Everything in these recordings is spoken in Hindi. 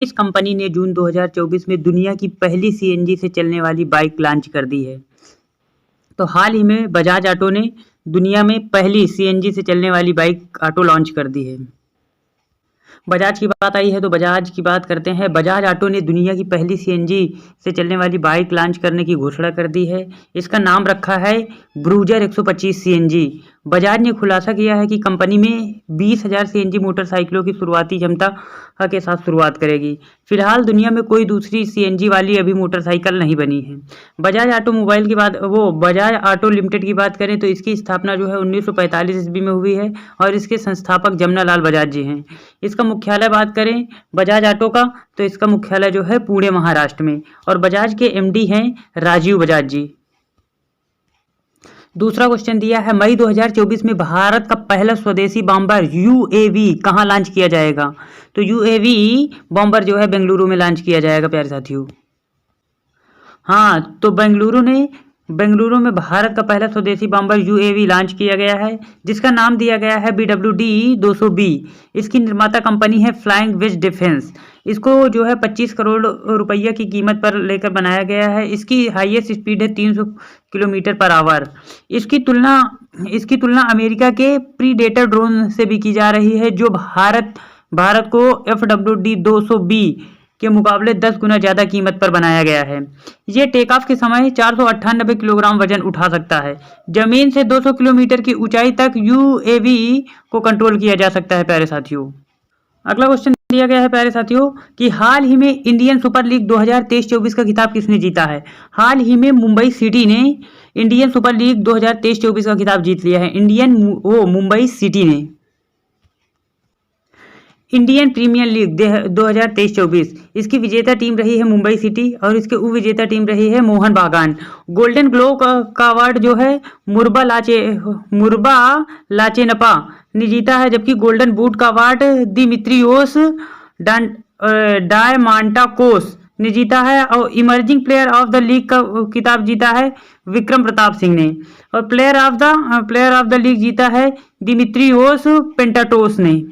इस कंपनी ने जून 2024 में दुनिया की पहली सीएनजी से चलने वाली बाइक लॉन्च कर दी है। तो हाल ही में बजाज ऑटो ने दुनिया में पहली सीएनजी से चलने वाली बाइक ऑटो लॉन्च कर दी है। बजाज की बात आई है तो बजाज की बात करते हैं। बजाज ऑटो ने दुनिया की पहली सीएनजी से चलने वाली बाइक लॉन्च करने की घोषणा कर दी है। इसका नाम रखा है ब्रूजर 125 सीएनजी। बजाज ने खुलासा किया है कि कंपनी में 20,000 सीएनजी मोटरसाइकिलों की शुरुआती क्षमता के साथ शुरुआत करेगी। फिलहाल दुनिया में कोई दूसरी सीएनजी वाली अभी मोटरसाइकिल नहीं बनी है। बजाज ऑटोमोबाइल की बात बजाज ऑटो लिमिटेड की बात करें तो इसकी स्थापना जो है 1945 ईस्वी में हुई है और इसके संस्थापक जमना लाल बजाज जी हैं। इसका मुख्यालय बात करें बजाज ऑटो का तो इसका मुख्यालय जो है पुणे महाराष्ट्र में और बजाज के एमडी हैं राजीव बजाज जी। दूसरा क्वेश्चन दिया है मई 2024 में भारत का पहला स्वदेशी बॉम्बर यूएवी कहां लॉन्च किया जाएगा। तो यूएवी बॉम्बर जो है बेंगलुरु में लॉन्च किया जाएगा प्यारे साथियों। हाँ, तो बेंगलुरु में भारत का पहला स्वदेशी बॉम्बर यूएवी लॉन्च किया गया है जिसका नाम दिया गया है BWD-200B। इसकी निर्माता कंपनी है फ्लाइंग वेज डिफेंस। इसको जो है 25 करोड़ रुपया की कीमत पर लेकर बनाया गया है। इसकी हाईएस्ट स्पीड है 300 किलोमीटर पर आवर। इसकी तुलना अमेरिका के प्रीडेटर ड्रोन से भी की जा रही है जो भारत को FWD-200B के मुकाबले 10 गुना ज़्यादा कीमत पर बनाया गया है। ये टेक ऑफ के समय 498 किलोग्राम वजन उठा सकता है। जमीन से 200 किलोमीटर की ऊंचाई तक यूएवी को कंट्रोल किया जा सकता है प्यारे साथियों। अगला क्वेश्चन दिया गया है प्यारे साथियों कि हाल ही में इंडियन सुपर लीग 2023-24 का खिताब किसने जीता है। हाल ही में मुंबई सिटी ने इंडियन सुपर लीग 2023-24 का खिताब जीत लिया है। मुंबई सिटी ने इंडियन प्रीमियर लीग 2023-24 इसकी विजेता टीम रही है मुंबई सिटी और इसके उपविजेता टीम रही है मोहन बागान। गोल्डन ग्लोव का अवार्ड जो है मुर्बा लाचेनपा ने जीता है जबकि गोल्डन बूट का अवार्ड दिमित्रियोस डायमांटाकोस ने जीता है और emerging player of the league का खिताब जीता है विक्रम प्रताप सिंह ने और प्लेयर ऑफ द लीग जीता है दिमित्रियोस पेंटाटोस ने।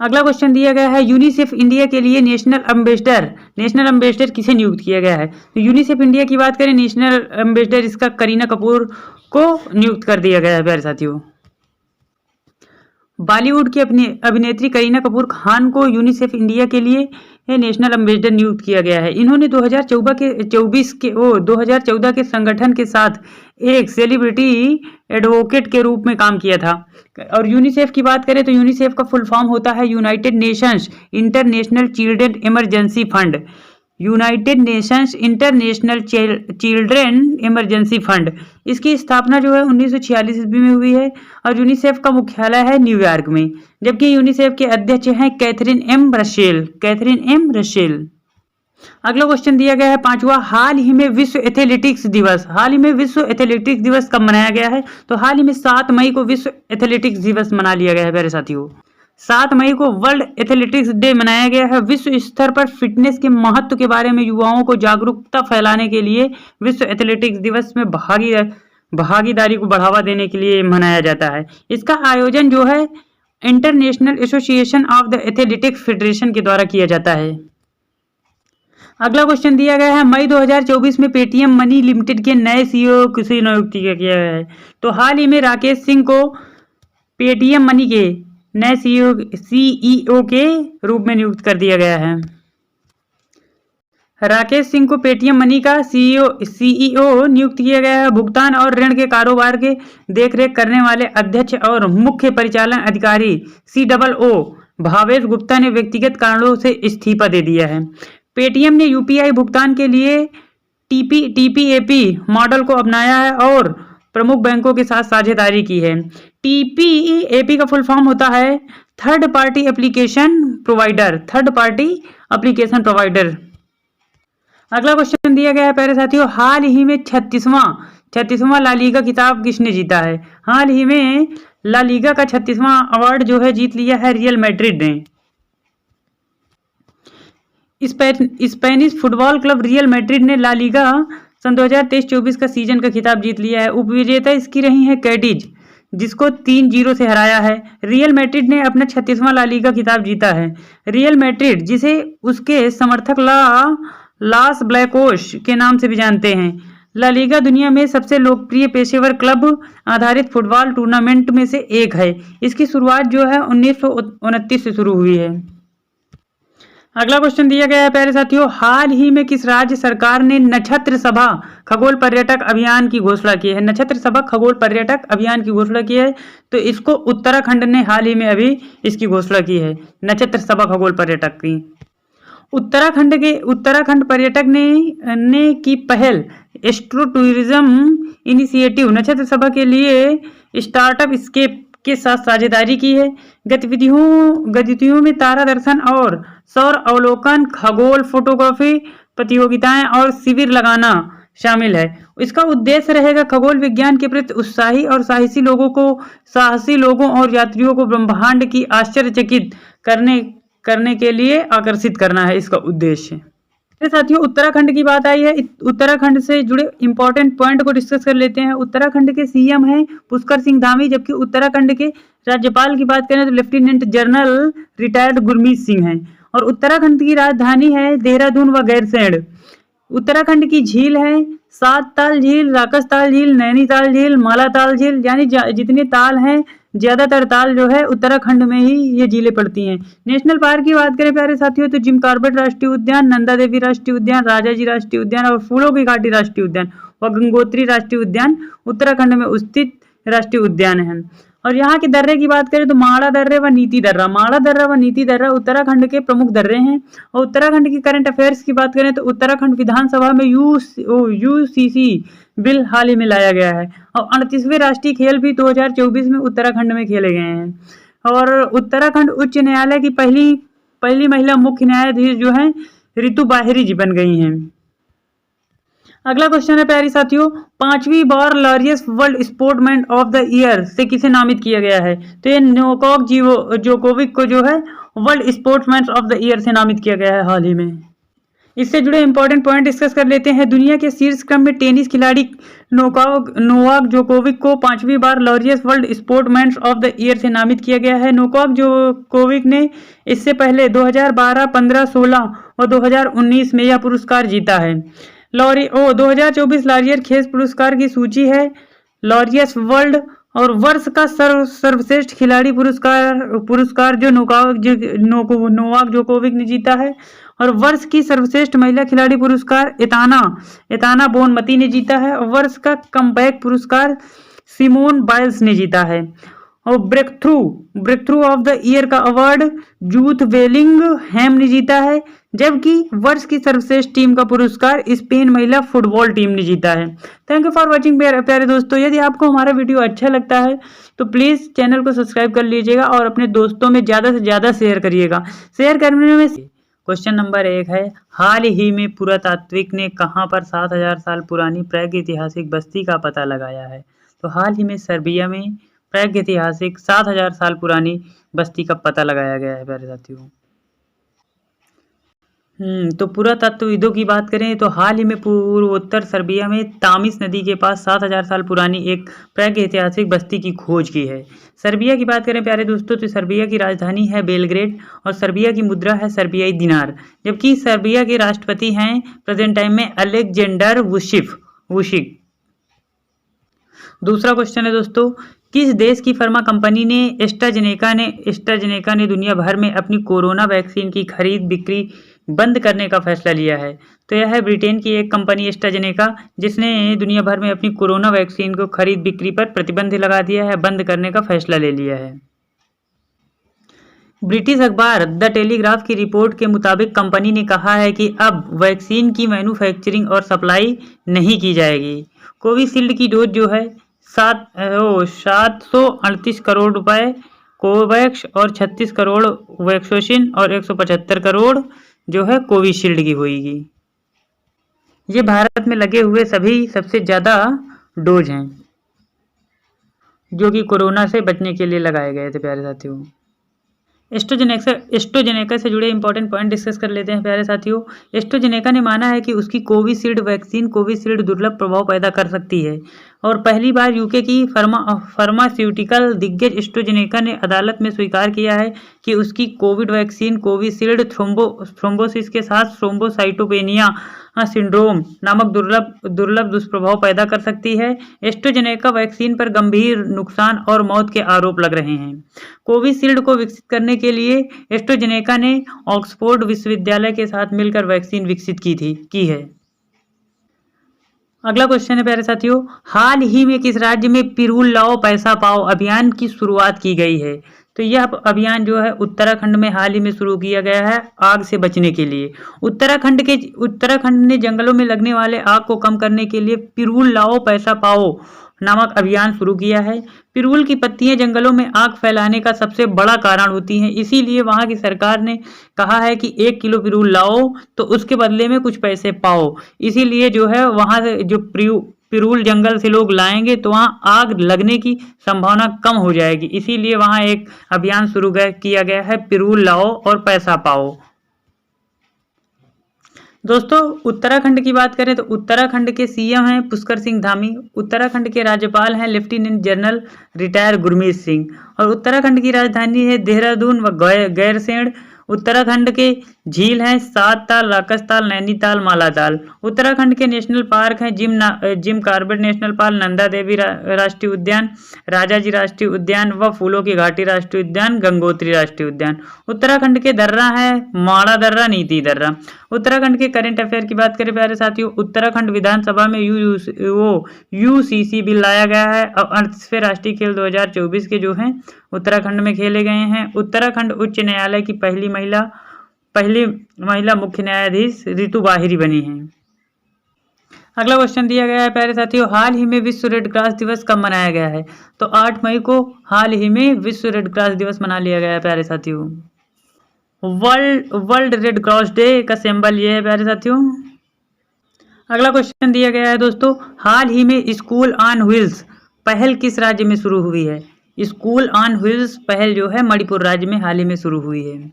अगला क्वेश्चन दिया गया है यूनिसेफ इंडिया के लिए नेशनल एम्बेसडर किसे नियुक्त किया गया है। तो यूनिसेफ इंडिया की बात करें नेशनल एम्बेसडर इसका करीना कपूर को नियुक्त कर दिया गया है प्यारे साथियों। बॉलीवुड की अपनी अभिनेत्री करीना कपूर खान को यूनिसेफ इंडिया के लिए नेशनल एम्बेसडर नियुक्त किया गया है। इन्होंने 2014 के संगठन के साथ एक सेलिब्रिटी एडवोकेट के रूप में काम किया था। और यूनिसेफ की बात करें तो यूनिसेफ का फुल फॉर्म होता है United Nations international children emergency fund. United Nations international children emergency fund इसकी स्थापना जो है 1946 ईस्वी में हुई है और यूनिसेफ का मुख्यालय है न्यूयॉर्क में जबकि यूनिसेफ के अध्यक्ष हैं कैथरीन एम रशेल। अगला क्वेश्चन दिया गया है पांचवा हाल ही में विश्व एथलेटिक्स दिवस कब मनाया गया है। तो हाल ही में 7 मई को विश्व एथलेटिक्स दिवस मना लिया गया है प्यारे साथियों। 7 मई को वर्ल्ड एथलेटिक्स डे मनाया गया है। विश्व स्तर पर फिटनेस के महत्व के बारे में युवाओं को जागरूकता फैलाने के लिए विश्व एथलेटिक्स दिवस में भागीदारी को बढ़ावा देने के लिए मनाया जाता है। इसका आयोजन जो है international association of the athletics federation के द्वारा किया जाता है। अगला क्वेश्चन दिया गया है मई 2024 में पेटीएम मनी लिमिटेड के नए सीईओ किसे नियुक्त किया गया है। तो हाल ही में राकेश सिंह को पेटीएम मनी के नए सीईओ के रूप में नियुक्त कर दिया गया है। राकेश सिंह को पेटीएम मनी का सीईओ नियुक्त किया गया है। भुगतान और ऋण के कारोबार के देखरेख करने वाले अध्यक्ष और मुख्य परिचालन अधिकारी COO भावेश गुप्ता ने व्यक्तिगत कारणों से इस्तीफा दे दिया है। पेटीएम ने यूपीआई भुगतान के लिए TPAP मॉडल को अपनाया है और प्रमुख बैंकों के साथ साझेदारी की है। TPAP का फुल फॉर्म होता है थर्ड पार्टी एप्लीकेशन प्रोवाइडर। अगला क्वेश्चन दिया गया है प्यारे साथियों हाल ही में 36वां ला लीगा खिताब किसने जीता है। हाल ही में ला लीगा का 36वां अवार्ड जो है जीत लिया है रियल मैड्रिड ने। Spanish football club real Madrid ने ला लीगा सन 2023-24 का सीजन का खिताब जीत लिया है। उपविजेता इसकी रही है कैडिज जिसको 3-0 से हराया है। रियल मैड्रिड ने अपना 36वां ला लीगा खिताब जीता है। रियल मैड्रिड, जिसे उसके समर्थक लास ब्लैंकोस के नाम से भी जानते हैं, ला लीगा दुनिया में सबसे लोकप्रिय पेशेवर क्लब आधारित फुटबॉल टूर्नामेंट में से एक है। इसकी शुरुआत जो है 1929 से शुरू हुई है। अगला क्वेश्चन दिया गया है प्यारे साथियों, हाल ही में किस राज्य सरकार ने नक्षत्र सभा खगोल पर्यटक अभियान की घोषणा की है? नक्षत्र सभा खगोल पर्यटक अभियान की घोषणा की है, तो इसको उत्तराखंड ने हाल ही में अभी इसकी घोषणा की है, नक्षत्र सभा खगोल पर्यटक की। उत्तराखंड पर्यटक ने की पहल एस्ट्रो टूरिज्म इनिशिएटिव नक्षत्र सभा के लिए स्टार्टअप स्केप के साथ साझेदारी की है। गतिविधियों में तारा दर्शन और सौर अवलोकन, खगोल फोटोग्राफी प्रतियोगिताएं और शिविर लगाना शामिल है। इसका उद्देश्य रहेगा खगोल विज्ञान के प्रति उत्साही और साहसी लोगों और यात्रियों को ब्रह्मांड की आश्चर्यचकित करने के लिए आकर्षित करना है इसका उद्देश्य। साथियों, उत्तराखंड की बात आई है, उत्तराखंड से जुड़े इंपॉर्टेंट पॉइंट को डिस्कस कर लेते हैं। उत्तराखंड के सीएम हैं पुष्कर सिंह धामी, जबकि उत्तराखंड के राज्यपाल की बात करें तो lieutenant general retired Gurmeet Singh हैं। और उत्तराखंड की राजधानी है देहरादून व गैरसैंण। उत्तराखंड की झील है सातताल झील, राकसताल झील, नैनीताल झील, मालाताल झील, यानी जितने ताल हैं ज्यादातर ताल जो है उत्तराखंड में ही ये झीलें पड़ती हैं। नेशनल पार्क की बात करें प्यारे साथियों तो जिम कॉर्बेट राष्ट्रीय उद्यान, नंदा देवी राष्ट्रीय उद्यान, राजाजी राष्ट्रीय उद्यान और फूलों की घाटी राष्ट्रीय उद्यान व गंगोत्री राष्ट्रीय उद्यान उत्तराखंड में स्थित राष्ट्रीय उद्यान है। और यहाँ के दर्रे की बात करें तो माड़ा दर्रे व नीति दर्रा उत्तराखंड के प्रमुख दर्रे हैं। और उत्तराखंड की करंट अफेयर्स की बात करें तो उत्तराखंड विधानसभा में यूसीसी बिल हाल ही में लाया गया है। और 38वें राष्ट्रीय खेल भी 2024 में उत्तराखंड में खेले गए हैं। और उत्तराखंड उच्च न्यायालय की पहली महिला मुख्य न्यायाधीश जो है ऋतु बाहिरी जी बन गई हैं। अगला क्वेश्चन है प्यारी साथियों, 5वीं बार largest world sportsman of the year से किसे नामित किया गया है? तो ये नोवाक जोकोविक को जो है world sportsman of the year से नामित किया गया है हाल ही में। इससे जुड़े इंपॉर्टेंट पॉइंट डिस्कस कर लेते हैं। दुनिया के शीर्ष क्रम में टेनिस खिलाड़ी नोवाक जोकोविक को 5वीं बार largest world sportsman of the year से नामित किया गया है। नोवाक जोकोविक ने इससे पहले 2012, 15, 16 और 2019 में यह पुरस्कार जीता है। 2024 लारियर खेस पुरस्कार की सूची है। लॉरियस वर्ल्ड और वर्ष का सर्वश्रेष्ठ खिलाड़ी पुरस्कार जो नोवाक जोकोविक ने जीता है। और वर्ष की सर्वश्रेष्ठ महिला खिलाड़ी पुरस्कार एताना बोनमती ने जीता है। और वर्ष का कमबैक पुरस्कार सिमोन बाइल्स ने जीता है। और breakthrough of the year का अवार्ड जूथ बेलिंगहैम ने जीता है। जबकि वर्ष की सर्वश्रेष्ठ टीम का पुरस्कार स्पेन महिला फुटबॉल टीम ने जीता है। थैंक यू फॉर वॉचिंग प्यारे दोस्तों। यदि आपको हमारा वीडियो अच्छा लगता है तो प्लीज़ चैनल को सब्सक्राइब कर लीजिएगा और अपने दोस्तों में ज़्यादा से ज़्यादा शेयर करिएगा। शेयर करने में क्वेश्चन नंबर 1 है, हाल ही में पुरातात्विक ने कहाँ पर 7000 साल पुरानी प्रागैतिहासिक बस्ती का पता लगाया है? तो हाल ही में सर्बिया में प्रागैतिहासिक 7000 साल पुरानी बस्ती का पता लगाया गया है प्यारे साथियों। तो पुरातत्वविदों की बात करें तो हाल ही में पूर्वोत्तर सर्बिया में तामिस नदी के पास 7000 साल पुरानी एक प्रागैतिहासिक बस्ती की खोज की है। सर्बिया की बात करें प्यारे दोस्तों तो सर्बिया की राजधानी है बेलग्रेड और सर्बिया की मुद्रा है सर्बियाई दिनार। जबकि सर्बिया के राष्ट्रपति हैं प्रेजेंट टाइम में अलेक्जेंडर वुशिक। दूसरा क्वेश्चन है दोस्तों, किस देश की फार्मा कंपनी ने एस्ट्राजेनेका ने दुनिया भर में अपनी कोरोना वैक्सीन की खरीद बिक्री बंद करने का फैसला लिया है? तो यह है ब्रिटेन की एक कंपनी एस्ट्राजेनेका, जिसने दुनिया भर में अपनी कोरोना वैक्सीन को खरीद बिक्री पर प्रतिबंध लगा दिया है, बंद करने का फैसला ले लिया है। ब्रिटिश अखबार द टेलीग्राफ की रिपोर्ट के मुताबिक कंपनी ने कहा है कि अब वैक्सीन की मैन्युफैक्चरिंग और सप्लाई नहीं की जाएगी। कोविशील्ड की डोज जो है 738 करोड़ रुपए कोवैक्स और 36 करोड़ वैक्सोसिन और 175 करोड़ जो है कोविशील्ड की होगी। ये भारत में लगे हुए सबसे ज़्यादा डोज हैं जो कि कोरोना से बचने के लिए लगाए गए थे प्यारे साथियों। एस्ट्राजेनेका से जुड़े इंपॉर्टेंट पॉइंट डिस्कस कर लेते हैं प्यारे साथियों। एस्ट्राजेनेका ने माना है कि उसकी कोविशील्ड वैक्सीन दुर्लभ प्रभाव पैदा कर सकती है और पहली बार यूके की फार्मास्यूटिकल दिग्गज एस्ट्राजेनेका ने अदालत में स्वीकार किया है कि उसकी कोविड वैक्सीन कोविशील्ड थ्रोम्बोसिस के साथ थ्रोम्बोसाइटोपेनिया सिंड्रोम नामक दुर्लभ दुष्प्रभाव पैदा कर सकती है। एस्ट्राजेनेका वैक्सीन पर गंभीर नुकसान और मौत के आरोप लग रहे हैं। कोविशील्ड को विकसित करने के लिए एस्ट्राजेनेका ने ऑक्सफोर्ड विश्वविद्यालय के साथ मिलकर वैक्सीन विकसित की है। अगला क्वेश्चन है प्यारे साथियों, हाल ही में किस राज्य में पिरूल लाओ पैसा पाओ अभियान की शुरुआत की गई है? तो यह अभियान जो है उत्तराखंड में हाल ही में शुरू किया गया है आग से बचने के लिए। उत्तराखंड ने जंगलों में लगने वाले आग को कम करने के लिए पिरूल लाओ पैसा पाओ नामक अभियान शुरू किया है। पिरूल की पत्तियां जंगलों में आग फैलाने का सबसे बड़ा कारण होती हैं, इसीलिए वहां की सरकार ने कहा है कि 1 किलो पिरूल लाओ तो उसके बदले में कुछ पैसे पाओ। इसीलिए जो है वहां से जो पिरूल जंगल से लोग लाएंगे तो वहां आग लगने की संभावना कम हो जाएगी, इसीलिए वहां एक अभियान शुरू किया गया है, पिरूल लाओ और पैसा पाओ। दोस्तों उत्तराखंड की बात करें तो उत्तराखंड के सीएम हैं पुष्कर सिंह धामी, उत्तराखंड के राज्यपाल हैं lieutenant general retire Gurmeet Singh और उत्तराखंड की राजधानी है देहरादून व गैरसैंण। उत्तराखंड के झील हैं सात ताल, राकसताल, नैनीताल, मालाताल। उत्तराखंड के नेशनल पार्क हैं Jim Corbett national park, Nanda Devi राष्ट्रीय उद्यान, राजाजी राष्ट्रीय उद्यान व फूलों की घाटी राष्ट्रीय उद्यान, गंगोत्री राष्ट्रीय उद्यान। उत्तराखंड के दर्रा है माड़ा दर्रा, नीति दर्रा। उत्तराखंड के करंट अफेयर की बात करें प्यारे साथियों, उत्तराखंड विधानसभा में यूसीसी बिल लाया गया है और 38वें राष्ट्रीय खेल 2024 के जो हैं उत्तराखंड में खेले गए हैं। उत्तराखंड उच्च न्यायालय की पहली महिला मुख्य न्यायाधीश रितु बाहिरी बनी हैं। अगला क्वेश्चन दिया गया है प्यारे साथियों, हाल ही में विश्व रेड क्रॉस दिवस कब मनाया गया है? तो 8 मई को हाल ही में विश्व रेड क्रॉस दिवस मना लिया गया है प्यारे साथियों। वर्ल्ड रेड क्रॉस डे का सिंबल ये है प्यारे साथियों। अगला क्वेश्चन दिया गया है दोस्तों, हाल ही में स्कूल ऑन व्हील्स पहल किस राज्य में शुरू हुई है? स्कूल ऑन व्हील्स पहल जो है मणिपुर राज्य में हाल ही में शुरू हुई है।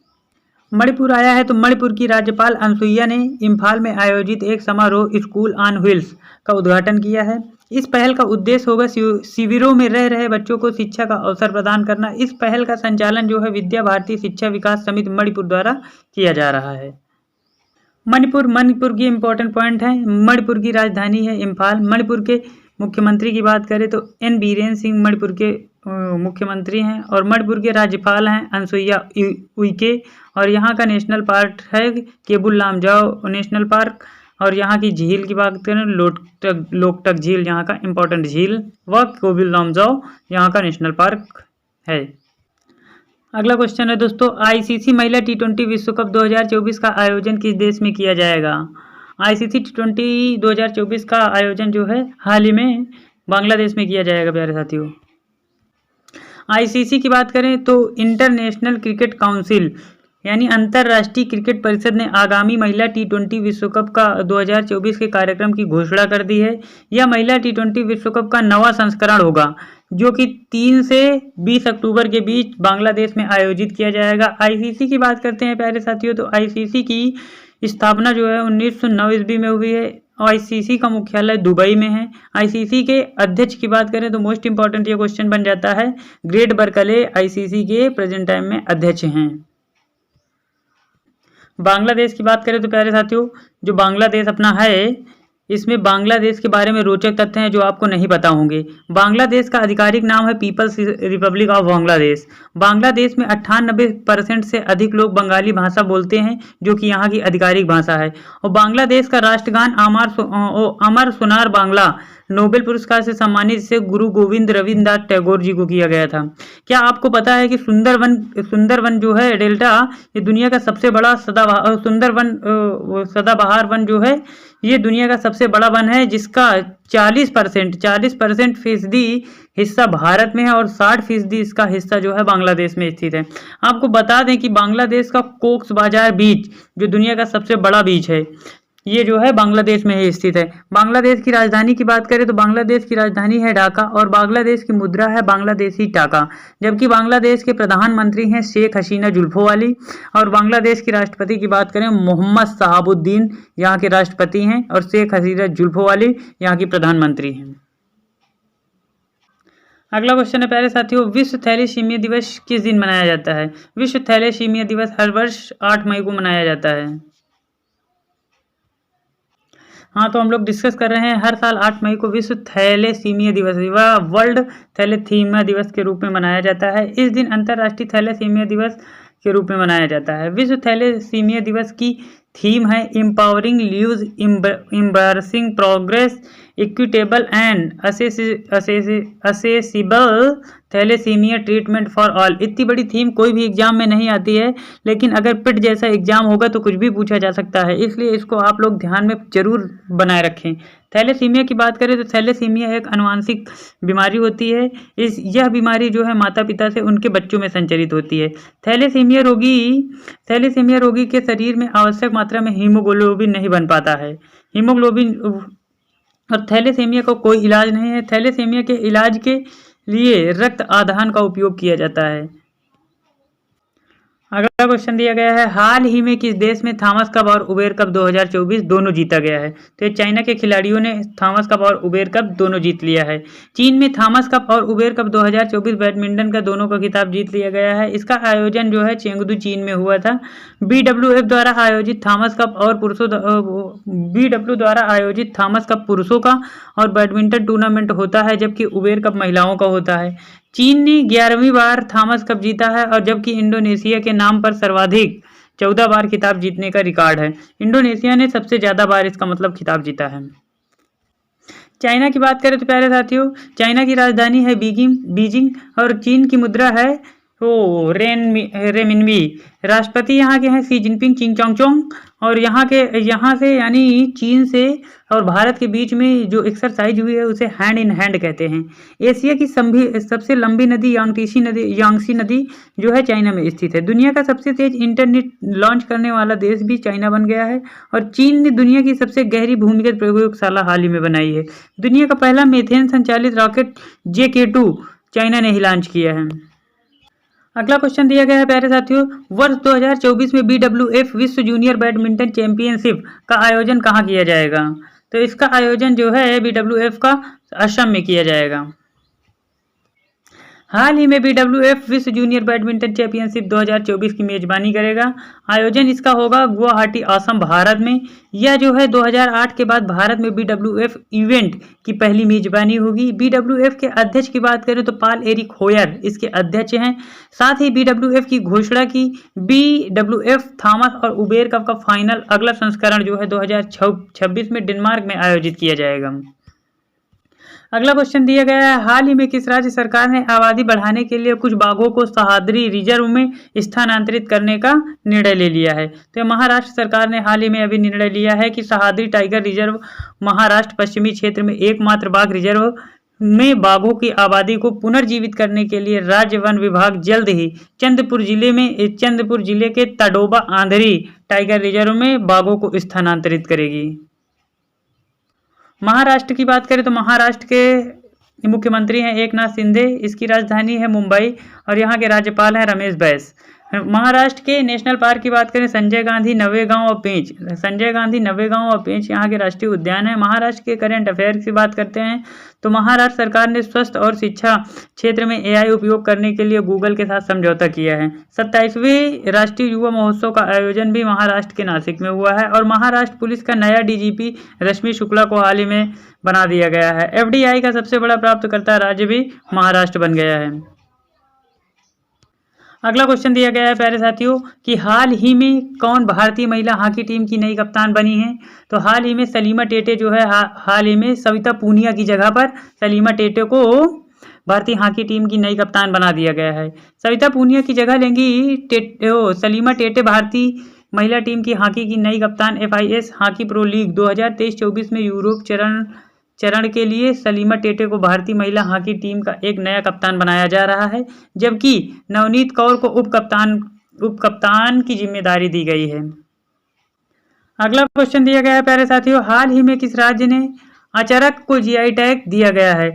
मणिपुर आया है तो मणिपुर की राज्यपाल अनसुईया ने इम्फाल में आयोजित एक समारोह स्कूल ऑन व्हील्स का उद्घाटन किया है। इस पहल का उद्देश्य होगा शिविरों में रह रहे बच्चों को शिक्षा का अवसर प्रदान करना। इस पहल का संचालन जो है विद्या भारती शिक्षा विकास समिति मणिपुर द्वारा किया जा रहा है। मणिपुर की इंपॉर्टेंट पॉइंट है, मणिपुर की राजधानी है इम्फाल। मणिपुर के मुख्यमंत्री की बात करें तो एन बीरेन सिंह मणिपुर के मुख्यमंत्री हैं और मणिपुर के राज्यपाल हैं अनसुईया उइके और यहाँ का नेशनल पार्क है केबुल लामजाओ नेशनल पार्क और यहाँ की झील की बात करें लोकटक झील यहाँ का इम्पोर्टेंट झील व केबुल लामजाओ यहाँ का नेशनल पार्क है। अगला क्वेश्चन है दोस्तों, आईसीसी महिला T20 विश्व कप 2024 का आयोजन किस देश में किया जाएगा? आईसीसी T20 2024 का आयोजन जो है हाल ही में बांग्लादेश में किया जाएगा प्यारे साथियों। आईसीसी की बात करें तो इंटरनेशनल क्रिकेट काउंसिल यानी अंतर्राष्ट्रीय क्रिकेट परिषद ने आगामी महिला T20 विश्व कप का 2024 के कार्यक्रम की घोषणा कर दी है। यह महिला T20 विश्व कप का 9वां संस्करण होगा जो कि 3 से 20 अक्टूबर के बीच बांग्लादेश में आयोजित किया जाएगा। आईसीसी की बात करते हैं प्यारे साथियों तो आईसीसी की स्थापना जो है 1909 ईस्वी में हुई है। आईसीसी का मुख्यालय दुबई में है। आईसीसी के अध्यक्ष की बात करें तो मोस्ट इंपॉर्टेंट ये क्वेश्चन बन जाता है, ग्रेट बर्कले आईसीसी के प्रेजेंट टाइम में अध्यक्ष हैं। बांग्लादेश की बात करें तो प्यारे साथियों जो बांग्लादेश अपना है इसमें बांग्लादेश के बारे में रोचक तथ्य हैं जो आपको नहीं पता होंगे। बांग्लादेश का आधिकारिक नाम है People's Republic of Bangladesh. Bangladesh में 98% से अधिक लोग बंगाली भाषा बोलते हैं जो कि यहाँ की आधिकारिक भाषा है। और बांग्लादेश का राष्ट्रगान अमर सुनार बांग्ला नोबेल पुरस्कार से सम्मानित से गुरु गोविंद रविन्द्रनाथ टैगोर जी को किया गया था। क्या आपको पता है कि सुंदरवन जो है डेल्टा ये दुनिया का सबसे बड़ा सदाबहार वन जो है ये दुनिया का सबसे बड़ा वन है जिसका 40% फीसदी हिस्सा भारत में है और 60% इसका हिस्सा जो है बांग्लादेश में स्थित है। आपको बता दें कि बांग्लादेश का कोक्स बाजार बीच जो दुनिया का सबसे बड़ा बीच है ये जो है बांग्लादेश में ही स्थित है। बांग्लादेश की राजधानी की बात करें तो बांग्लादेश की राजधानी है ढाका और बांग्लादेश की मुद्रा है बांग्लादेशी टाका। जबकि बांग्लादेश के प्रधानमंत्री हैं शेख हसीना जुल्फोवाली और बांग्लादेश की राष्ट्रपति की बात करें मोहम्मद शहाबुद्दीन यहाँ के राष्ट्रपति हैं और शेख हसीना जुल्फोवाली यहाँ की प्रधानमंत्री हैं। अगला क्वेश्चन है प्यारे साथियों, विश्व थैलेसीमिया दिवस किस दिन मनाया जाता है? विश्व थैलेसीमिया दिवस हर वर्ष 8 मई को मनाया जाता है। हाँ, तो हम लोग डिस्कस कर रहे हैं हर साल 8 मई को विश्व थैलेसीमिया दिवस व वर्ल्ड थैलेसीमिया दिवस के रूप में मनाया जाता है। इस दिन अंतर्राष्ट्रीय थैलेसीमिया दिवस के रूप में मनाया जाता है। विश्व थैलेसीमिया दिवस की थीम है empowering lives embracing progress equitable and accessible thalassaemia treatment for all. इतनी बड़ी थीम कोई भी एग्जाम में नहीं आती है, लेकिन अगर पिट जैसा एग्जाम होगा तो कुछ भी पूछा जा सकता है, इसलिए इसको आप लोग ध्यान में जरूर बनाए रखें। थैलेसीमिया की बात करें तो थैलेसीमिया एक आनुवंशिक बीमारी होती है। यह बीमारी जो है माता पिता से उनके बच्चों में संचरित होती है। थैलेसीमिया रोगी के शरीर में आवश्यक मात्रा में हीमोग्लोबिन नहीं बन पाता है। हीमोग्लोबिन और थैलेसीमिया का कोई इलाज नहीं है। थैलेसीमिया के इलाज के लिए रक्त आदान का उपयोग किया जाता है। अगला क्वेश्चन दिया गया है, हाल ही में किस देश में थॉमस कप और उबेर कप 2024 दोनों जीता गया है? तो चाइना के खिलाड़ियों ने थॉमस कप और उबेर कप दोनों जीत लिया है। चीन में थॉमस कप और उबेर कप 2024 बैडमिंटन का दोनों का खिताब जीत लिया गया है। इसका आयोजन जो है चेंगदू चीन में हुआ था। BWF द्वारा आयोजित थॉमस कप और BW द्वारा आयोजित थॉमस कप पुरुषों का और बैडमिंटन टूर्नामेंट होता है, जबकि उबेर कप महिलाओं का होता है। चीन ने 11वीं बार थॉमस कप जीता है और जबकि इंडोनेशिया के नाम पर सर्वाधिक 14 बार खिताब जीतने का रिकॉर्ड है। इंडोनेशिया ने सबसे ज्यादा बार इसका मतलब खिताब जीता है। चाइना की बात करें तो प्यारे साथियों, चाइना की राजधानी है बीजिंग और चीन की मुद्रा है रेमिनबी। राष्ट्रपति यहाँ के हैं शी जिनपिंग चिंगचोंग और यहाँ से यानी चीन से और भारत के बीच में जो एक्सरसाइज हुई है उसे हैंड इन हैंड कहते हैं। एशिया की सबसे लंबी नदी यांगसी नदी जो है चाइना में स्थित है। दुनिया का सबसे तेज इंटरनेट लॉन्च करने वाला देश भी चाइना बन गया है और चीन ने दुनिया की सबसे गहरी भूमिगत प्रयोगशाला हाल ही में बनाई है। दुनिया का पहला मीथेन संचालित रॉकेट JK2 चाइना ने ही लॉन्च किया है। अगला क्वेश्चन दिया गया है प्यारे साथियों, वर्ष 2024 में BWF विश्व जूनियर बैडमिंटन चैंपियनशिप का आयोजन कहाँ किया जाएगा? तो इसका आयोजन जो है BWF का असम में किया जाएगा। हाल ही में BWF विश्व जूनियर बैडमिंटन चैंपियनशिप 2024 की मेजबानी करेगा। आयोजन इसका होगा गुवाहाटी असम भारत में। यह जो है 2008 के बाद भारत में BWF इवेंट की पहली मेजबानी होगी। BWF के अध्यक्ष की बात करें तो पाल एरिक होयर इसके अध्यक्ष हैं। साथ ही BWF की घोषणा की BWF थॉमस और उबेर कप का फाइनल अगला संस्करण जो है 2026 में डेनमार्क में आयोजित किया जाएगा। अगला क्वेश्चन दिया गया है, हाल ही में किस राज्य सरकार ने आबादी बढ़ाने के लिए कुछ बाघों को सह्याद्री रिजर्व में स्थानांतरित करने का निर्णय ले लिया है? तो महाराष्ट्र सरकार ने हाल ही में अभी निर्णय लिया है कि सह्याद्री टाइगर रिजर्व महाराष्ट्र पश्चिमी क्षेत्र में एकमात्र बाघ रिजर्व में बाघों की आबादी को पुनर्जीवित करने के लिए राज्य वन विभाग जल्द ही चंद्रपुर जिले के तडोबा आंधरी टाइगर रिजर्व में बाघों को स्थानांतरित करेगी। महाराष्ट्र की बात करें तो महाराष्ट्र के मुख्यमंत्री हैं एकनाथ शिंदे, इसकी राजधानी है मुंबई और यहाँ के राज्यपाल हैं रमेश बैस। महाराष्ट्र के नेशनल पार्क की बात करें संजय गांधी नवेगांव और पेंच यहाँ के राष्ट्रीय उद्यान है। महाराष्ट्र के करंट अफेयर की बात करते हैं तो महाराष्ट्र सरकार ने स्वास्थ्य और शिक्षा क्षेत्र में AI उपयोग करने के लिए गूगल के साथ समझौता किया है। 27वें राष्ट्रीय युवा महोत्सव का आयोजन भी महाराष्ट्र के नासिक में हुआ है और महाराष्ट्र पुलिस का नया DGP रश्मि शुक्ला को हाल ही में बना दिया गया है। FDI का सबसे बड़ा प्राप्तकर्ता राज्य भी महाराष्ट्र बन गया है। अगला क्वेश्चन दिया गया है प्यारे साथियों कि हाल ही में कौन भारतीय महिला हॉकी टीम की नई कप्तान बनी है? तो हाल ही में सलीमा टेटे जो है हाल ही में सविता पूनिया की जगह पर सलीमा टेटे को भारतीय हॉकी टीम की नई कप्तान बना दिया गया है। सविता पूनिया की जगह लेंगी सलीमा टेटे भारतीय महिला टीम की हॉकी की नई कप्तान। FIS हॉकी प्रो लीग 2023-24 में यूरोप चरण के लिए सलीमा टेटे को भारतीय महिला हॉकी टीम का एक नया कप्तान बनाया जा रहा है, जबकि नवनीत कौर को उप कप्तान की जिम्मेदारी दी गई है। अगला क्वेश्चन दिया गया है प्यारे साथियों, हाल ही में किस राज्य ने अचरक को GI टैग दिया गया है?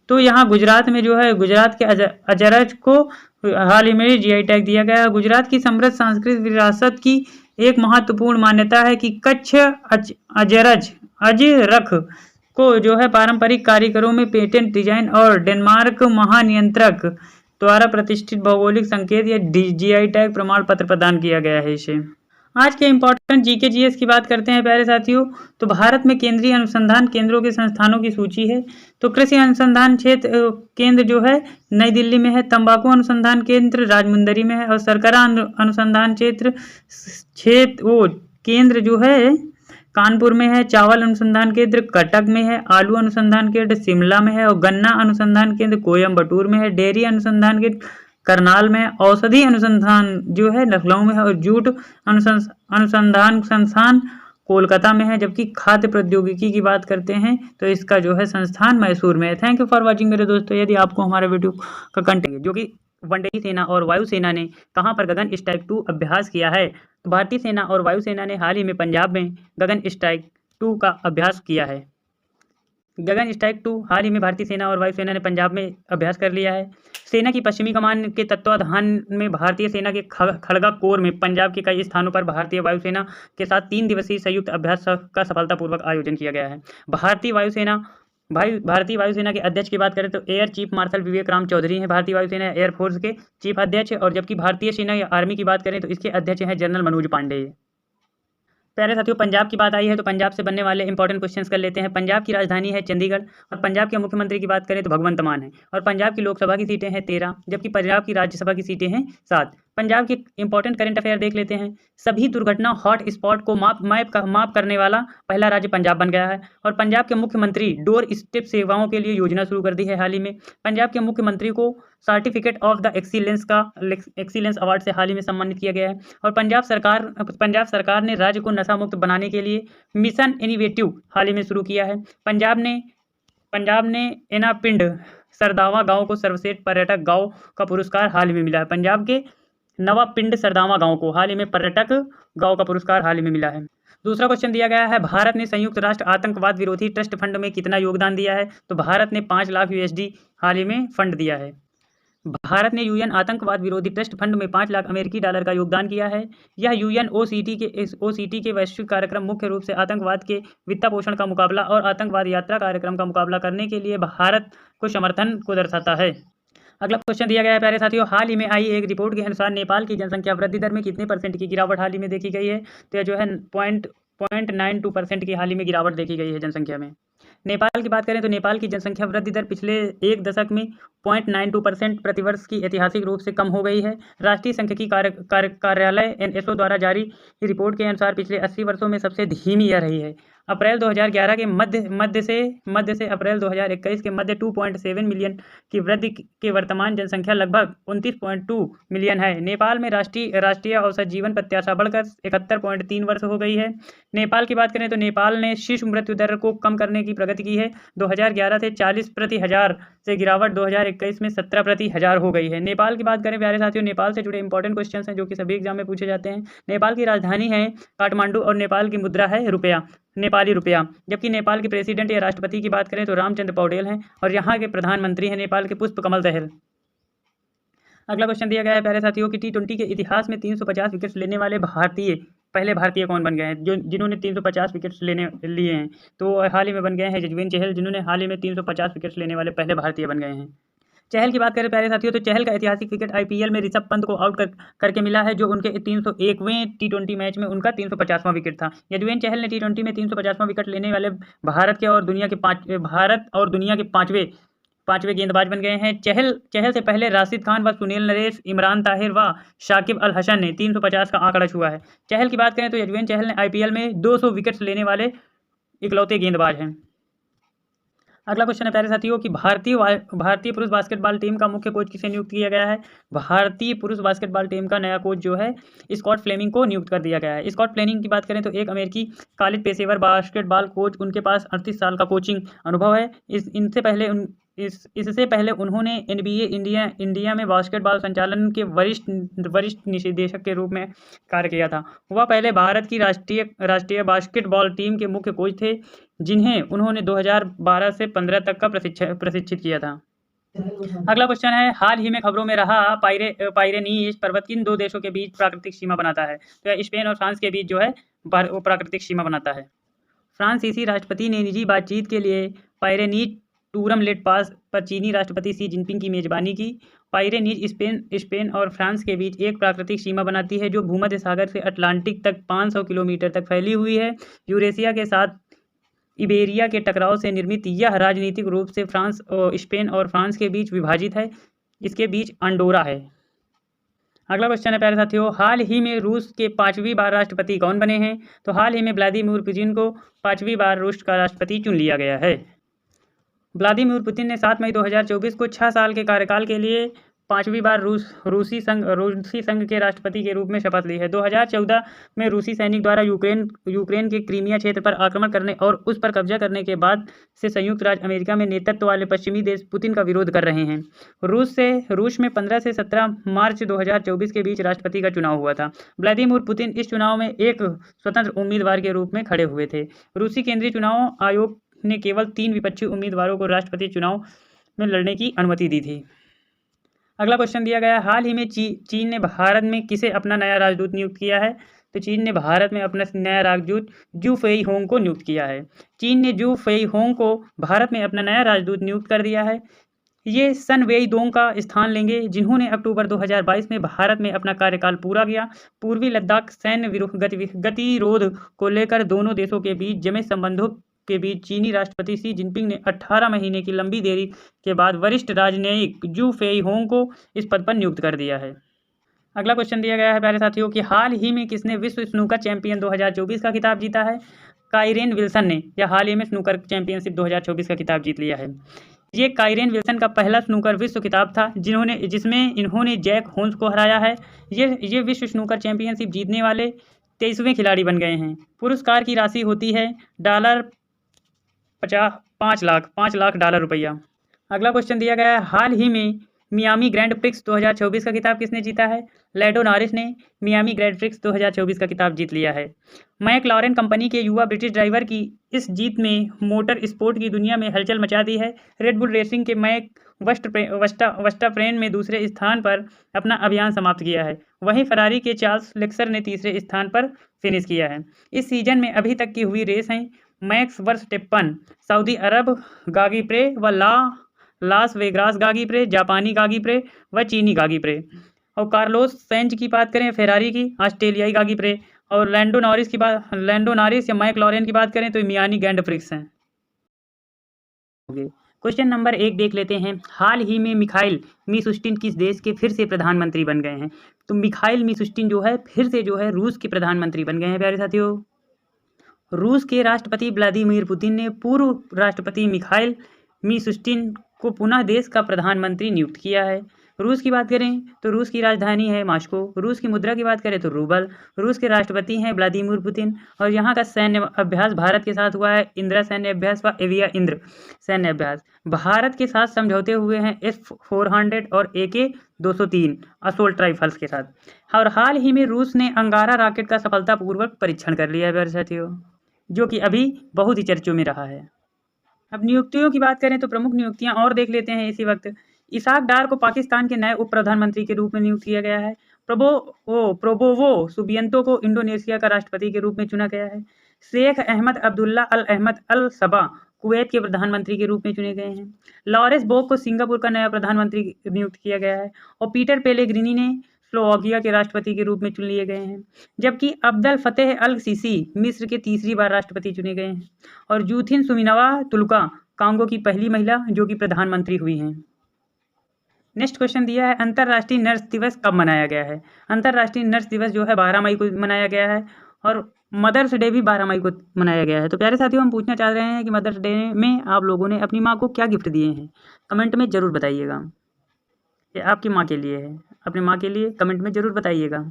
तो यहाँ गुजरात में जो है गुजरात के अजरक को हाल ही में GI टैग दिया गया है। गुजरात की समृद्ध सांस्कृतिक विरासत की एक महत्वपूर्ण मान्यता है कि कच्छ अजरक को जो है पारंपरिक कारीगरों में पेटेंट डिजाइन और डेनमार्क महानियंत्रक द्वारा प्रतिष्ठित भौगोलिक संकेत या जीआई टैग प्रमाण पत्र प्रदान किया गया है इसे। आज के इंपॉर्टेंट जीके जीएस की बात करते हैं प्यारे साथियों। तो भारत में केंद्रीय अनुसंधान केंद्रों के संस्थानों की सूची है। तो कृषि अनुसंधान क्षेत्र केंद्र जो है नई दिल्ली में है, तंबाकू अनुसंधान केंद्र राजमुंदरी में है, और सरकरा अनुसंधान केंद्र जो है कानपुर में है, चावल अनुसंधान केंद्र कटक में है, आलू अनुसंधान केंद्र शिमला में है, और गन्ना अनुसंधान केंद्र कोयम्बटूर में है, डेयरी अनुसंधान केंद्र करनाल में है, औषधि अनुसंधान जो है लखनऊ में है, और जूट अनुसंधान संस्थान कोलकाता में है। जबकि खाद्य प्रौद्योगिकी की बात करते हैं तो इसका जो है संस्थान मैसूर में है। थैंक यू फॉर वॉचिंग मेरे दोस्तों। यदि आपको हमारा वीडियो का कंटेंट जो कि वनडे सेना और वायुसेना ने कहां पर गगन स्ट्राइक 2 अभ्यास किया है, तो भारतीय सेना और वायुसेना ने हाल ही में पंजाब में गगन स्ट्राइक 2 का अभ्यास किया है। गगन स्ट्राइक 2 हाल ही में भारतीय सेना और वायुसेना ने पंजाब में अभ्यास कर लिया है। सेना की पश्चिमी कमान के तत्वाधान में भारतीय सेना के खड़गा कोर में पंजाब के कई स्थानों पर भारतीय वायुसेना के साथ 3 दिवसीय संयुक्त अभ्यास का सफलतापूर्वक आयोजन किया गया है। भारतीय वायुसेना के अध्यक्ष की बात करें तो एयर चीफ मार्शल विवेक राम चौधरी हैं भारतीय वायुसेना एयरफोर्स के चीफ अध्यक्ष, और जबकि भारतीय सेना या आर्मी की बात करें तो इसके अध्यक्ष हैं जनरल मनोज पांडे। प्यारे साथियों, पंजाब की बात आई है तो पंजाब से बनने वाले इंपॉर्टेंट क्वेश्चंस कर लेते हैं। पंजाब की राजधानी है चंडीगढ़, और पंजाब के मुख्यमंत्री की बात करें तो भगवंत मान है, और पंजाब की लोकसभा की सीटें हैं 13, जबकि पंजाब की राज्यसभा की सीटें हैं 7। पंजाब के इंपॉर्टेंट करंट अफेयर देख लेते हैं। सभी दुर्घटना हॉट स्पॉट को माप करने वाला पहला राज्य पंजाब बन गया है, और पंजाब के मुख्यमंत्री डोर स्टेप सेवाओं के लिए योजना शुरू कर दी है हाल ही में। पंजाब के मुख्यमंत्री को certificate of the excellence award से हाल ही में सम्मानित किया गया है, और पंजाब सरकार ने राज्य को नशा मुक्त बनाने के लिए मिशन इनोवेटिव हाल ही में शुरू किया है। पंजाब ने एनापिंड सरदावा गांव को सर्वश्रेष्ठ पर्यटक गांव का पुरस्कार हाल ही में मिला है। पंजाब के नवापिंड सरदावा गांव को हाल ही में पर्यटक गांव का पुरस्कार हाल ही में मिला है। दूसरा क्वेश्चन दिया गया है, भारत ने संयुक्त राष्ट्र आतंकवाद विरोधी ट्रस्ट फंड में कितना योगदान दिया है, तो भारत ने 5 लाख USD हाल ही में फंड दिया है। भारत ने यूएन आतंकवाद विरोधी ट्रस्ट फंड में 5 लाख अमेरिकी डॉलर का योगदान किया है। यह यूएन ओसीटी के वैश्विक कार्यक्रम मुख्य रूप से आतंकवाद के वित्त पोषण का मुकाबला और आतंकवाद यात्रा कार्यक्रम का मुकाबला करने के लिए भारत को समर्थन को दर्शाता है। अगला क्वेश्चन दिया गया है प्यारे साथियों, हाल ही में आई एक रिपोर्ट के अनुसार नेपाल की जनसंख्या वृद्धि दर में कितने % की गिरावट हाल ही में देखी गई है, तो यह जो है 0.92% की हाल ही में गिरावट देखी गई है जनसंख्या में। नेपाल की बात करें तो नेपाल की जनसंख्या वृद्धि दर पिछले एक दशक में 0.92% प्रतिवर्ष की ऐतिहासिक रूप से कम हो गई है। राष्ट्रीय सांख्यिकी कार्यालय NSO द्वारा जारी रिपोर्ट के अनुसार पिछले 80 वर्षों में सबसे धीमी यह रही है। अप्रैल 2011 के मध्य से अप्रैल 2021 के मध्य 2.7 मिलियन की वृद्धि के वर्तमान जनसंख्या लगभग 29.2 मिलियन है। नेपाल में राष्ट्रीय औसत जीवन प्रत्याशा बढ़कर 71.3 वर्ष हो गई है। नेपाल की बात करें तो नेपाल ने शिशु मृत्यु दर को कम करने की प्रगति की है। 2011 से 40 प्रति हजार से गिरावट 2021 में 17 प्रति हजार हो गई है। नेपाल की बात करें प्यारे साथियों, नेपाल से जुड़े इंपॉर्टेंट क्वेश्चन हैं जो कि सभी एग्जाम में पूछे जाते हैं। नेपाल की राजधानी है काठमांडू, और नेपाल की मुद्रा है रुपया, नेपाली रुपया। जबकि नेपाल के प्रेसिडेंट या राष्ट्रपति की बात करें तो रामचंद्र पौडेल हैं, और यहाँ के प्रधानमंत्री हैं नेपाल के पुष्प कमल दहल। अगला क्वेश्चन दिया गया है प्यारे साथियों कि T20 के इतिहास में 350 विकेट्स लेने वाले पहले भारतीय कौन बन गए हैं, जिन्होंने 350 विकेट्स लिए हैं, तो हाल ही में बन गए हैं यजुवेंद्र चहल, जिन्होंने हाल ही में 350 विकेट्स लेने वाले पहले भारतीय बन गए हैं। चहल की बात करें प्यारे साथियों तो चहल का ऐतिहासिक विकेट IPL में ऋषभ पंत को आउट करके मिला है, जो उनके 301वें T20 मैच में उनका 350वां विकेट था। यजुवेंद्र चहल ने T20 में 350वां विकेट लेने वाले भारत और दुनिया के पांचवें गेंदबाज बन गए हैं। चहल से पहले राशिद खान व सुनील नरेश, इमरान ताहिर व शाकिब अल हसन ने 350 का आंकड़ा छुआ है। चहल की बात करें तो यजुवेंद्र चहल ने IPL में 200 विकेट्स लेने वाले इकलौते गेंदबाज हैं। अगला क्वेश्चन है प्यारे साथियों कि भारतीय पुरुष बास्केटबॉल टीम का मुख्य कोच किसे नियुक्त किया गया है। भारतीय पुरुष बास्केटबॉल टीम का नया कोच जो है स्कॉट फ्लेमिंग को नियुक्त कर दिया गया है। स्कॉट फ्लेमिंग की बात करें तो एक अमेरिकी कॉलेज पेशेवर बास्केटबॉल कोच, उनके पास 38 साल का कोचिंग अनुभव है। इससे पहले उन्होंने NBA इंडिया में बास्केटबॉल संचालन के वरिष्ठ निदेशक के रूप में कार्य किया था। वह पहले भारत की राष्ट्रीय बास्केटबॉल टीम के मुख्य कोच थे, जिन्हें उन्होंने 2012 से 15 तक का प्रशिक्षित किया था। अगला क्वेश्चन है, हाल ही में खबरों में रहा पाइरेनीज पर्वत किन 2 देशों के बीच प्राकृतिक सीमा बनाता है, तो स्पेन और फ्रांस के बीच जो है वो प्राकृतिक सीमा बनाता है। फ्रांसीसी राष्ट्रपति ने निजी बातचीत के लिए पायरेनीज टूरमलेट पास पर चीनी राष्ट्रपति शी जिनपिंग की मेजबानी की। पायरेनीज स्पेन और फ्रांस के बीच एक प्राकृतिक सीमा बनाती है जो भूमध्य सागर से अटलांटिक तक 500 किलोमीटर तक फैली हुई है। यूरेशिया के साथ इबेरिया के टकराव से निर्मित यह राजनीतिक रूप से स्पेन और फ्रांस के बीच विभाजित है। इसके बीच अंडोरा है। अगला क्वेश्चन है प्यारे साथियों, हाल ही में रूस के 5वीं बार राष्ट्रपति कौन बने हैं? तो हाल ही में व्लादिमीर पुतिन को 5वीं बार रूस का राष्ट्रपति चुन लिया गया है। व्लादिमीर पुतिन ने 7 मई 2024 को 6 साल के कार्यकाल के लिए 5वीं बार रूसी संघ के राष्ट्रपति के रूप में शपथ ली है। 2014 में रूसी सैनिक द्वारा यूक्रेन के क्रीमिया क्षेत्र पर आक्रमण करने और उस पर कब्जा करने के बाद से संयुक्त राज्य अमेरिका में नेतृत्व वाले पश्चिमी देश पुतिन का विरोध कर रहे हैं। रूस में 15 से 17 मार्च 2024 के बीच राष्ट्रपति का चुनाव हुआ था। व्लादिमीर पुतिन इस चुनाव में एक स्वतंत्र उम्मीदवार के रूप में खड़े हुए थे। रूसी केंद्रीय चुनाव आयोग ने केवल 3 विपक्षी उम्मीदवारों को राष्ट्रपति चुनाव में लड़ने की अनुमति दी थी। अगला क्वेश्चन दिया गया है, हाल ही में चीन ने भारत में किसे अपना नया राजदूत नियुक्त किया है? तो चीन ने भारत में अपना नया राजदूत जू फेईहोंग को नियुक्त किया है। चीन ने जू फेईहोंग को भारत में अपना नया राजदूत नियुक्त कर दिया है। ये सन वेईदोंग का स्थान लेंगे, जिन्होंने अक्टूबर 2022 में भारत में अपना कार्यकाल पूरा किया। पूर्वी लद्दाख सैन्य गतिरोध को लेकर दोनों देशों के बीच जमे संबंधों के बीच चीनी राष्ट्रपति शी जिनपिंग ने 18 महीने की लंबी देरी के बाद वरिष्ठ राजनयिक जू फेईहोंग को इस पद पर नियुक्त कर दिया है। अगला क्वेश्चन दिया गया है प्यारे साथियों कि हाल ही में किसने विश्व स्नूकर चैंपियन 2024 का खिताब जीता है? काइरेन विल्सन ने यह हाल ही में स्नूकर चैंपियनशिप 2024 का खिताब जीत लिया है। ये काइरेन विल्सन का पहला स्नूकर विश्व खिताब था जिसमें इन्होंने जैक होल्स को हराया है। ये विश्व स्नूकर चैंपियनशिप जीतने वाले 23वें खिलाड़ी बन गए हैं। पुरस्कार की राशि होती है $5 लाख रुपया। अगला क्वेश्चन दिया गया है, हाल ही में मियामी ग्रैंड प्रिक्स 2024 का खिताब किसने जीता है? लैंडो नॉरिस ने मियामी ग्रैंड प्रिक्स 2024 का खिताब जीत लिया है। मैकलॉरेन कंपनी के युवा ब्रिटिश ड्राइवर की इस जीत में मोटर स्पोर्ट की दुनिया में हलचल मचा दी है। रेड बुल रेसिंग के मैक वर्स्टापेन में दूसरे स्थान पर अपना अभियान समाप्त किया है। वहीं फरारी के चार्ल्स लेक्सर ने तीसरे स्थान पर फिनिश किया है। इस सीजन में अभी तक की हुई रेस हैं मैक्स वर्स्टेपन सऊदी अरब गागी प्रे व लास वेगास गागी प्रे, जापानी गागी प्रे व चीनी गागी प्रे। और कार्लोस सेंज की बात करें फेरारी की, ऑस्ट्रेलियाई गागी प्रे। और लैंडो नॉरिस या मैकलॉरेन की बात करें तो मियामी ग्रैंड प्रिक्स हैं। क्वेश्चन नंबर 1 देख लेते हैं, हाल ही में मिखाइल मिशुस्टिन किस देश के फिर से प्रधानमंत्री बन गए हैं? तो मिखाइल मिशुस्टिन जो है फिर से जो है रूस के प्रधानमंत्री बन गए हैं प्यारे साथियों। रूस के राष्ट्रपति व्लादिमीर पुतिन ने पूर्व राष्ट्रपति मिखाइल मिशुस्टिन को पुनः देश का प्रधानमंत्री नियुक्त किया है। रूस की बात करें तो रूस की राजधानी है मॉस्को। रूस की मुद्रा की बात करें तो रूबल। रूस के राष्ट्रपति हैं व्लादिमीर पुतिन। और यहाँ का सैन्य अभ्यास भारत के साथ हुआ है इंदिरा सैन्य अभ्यास व एविया इंद्र सैन्य अभ्यास। भारत के साथ समझौते हुए हैं S-400 और AK-203 असोल्ट राइफल्स के साथ। और हाल ही में रूस ने अंगारा रॉकेट का सफलतापूर्वक परीक्षण कर लिया है साथियों, जो कि अभी बहुत ही चर्चों में रहा है। अब नियुक्तियों की बात करें तो प्रमुख नियुक्तियां और देख लेते हैं इसी वक्त। इसाक डार को पाकिस्तान के नए उप प्रधानमंत्री के रूप में नियुक्त किया गया है। प्रोबोवो सुबियंतो को इंडोनेशिया का राष्ट्रपति के रूप में चुना गया है। शेख अहमद अब्दुल्ला अल अहमद अल सबा कुवैत के प्रधानमंत्री के रूप में चुने गए हैं। लॉरेंस बोक को सिंगापुर का नया प्रधानमंत्री नियुक्त किया गया है। और पीटर पेलेग्रिनी ने स्लोवाकिया के राष्ट्रपति के रूप में चुन लिए गए हैं। जबकि अब्दल फतेह अल सीसी मिस्र के तीसरी बार राष्ट्रपति चुने गए हैं। और जूथिन सुमिनवा तुलका कांगो की पहली महिला जो कि प्रधानमंत्री हुई हैं। नेक्स्ट क्वेश्चन दिया है, अंतर्राष्ट्रीय नर्स दिवस कब मनाया गया है? अंतर्राष्ट्रीय नर्स दिवस जो है 12 मई को मनाया गया है। और मदर्स डे भी 12 मई को मनाया गया है। तो प्यारे साथियों, हम पूछना चाह रहे हैं कि मदर्स डे में आप लोगों ने अपनी माँ को क्या गिफ्ट दिए हैं? कमेंट में ज़रूर बताइएगा। ये आपकी माँ के लिए है, अपनी माँ के लिए कमेंट में ज़रूर बताइएगा।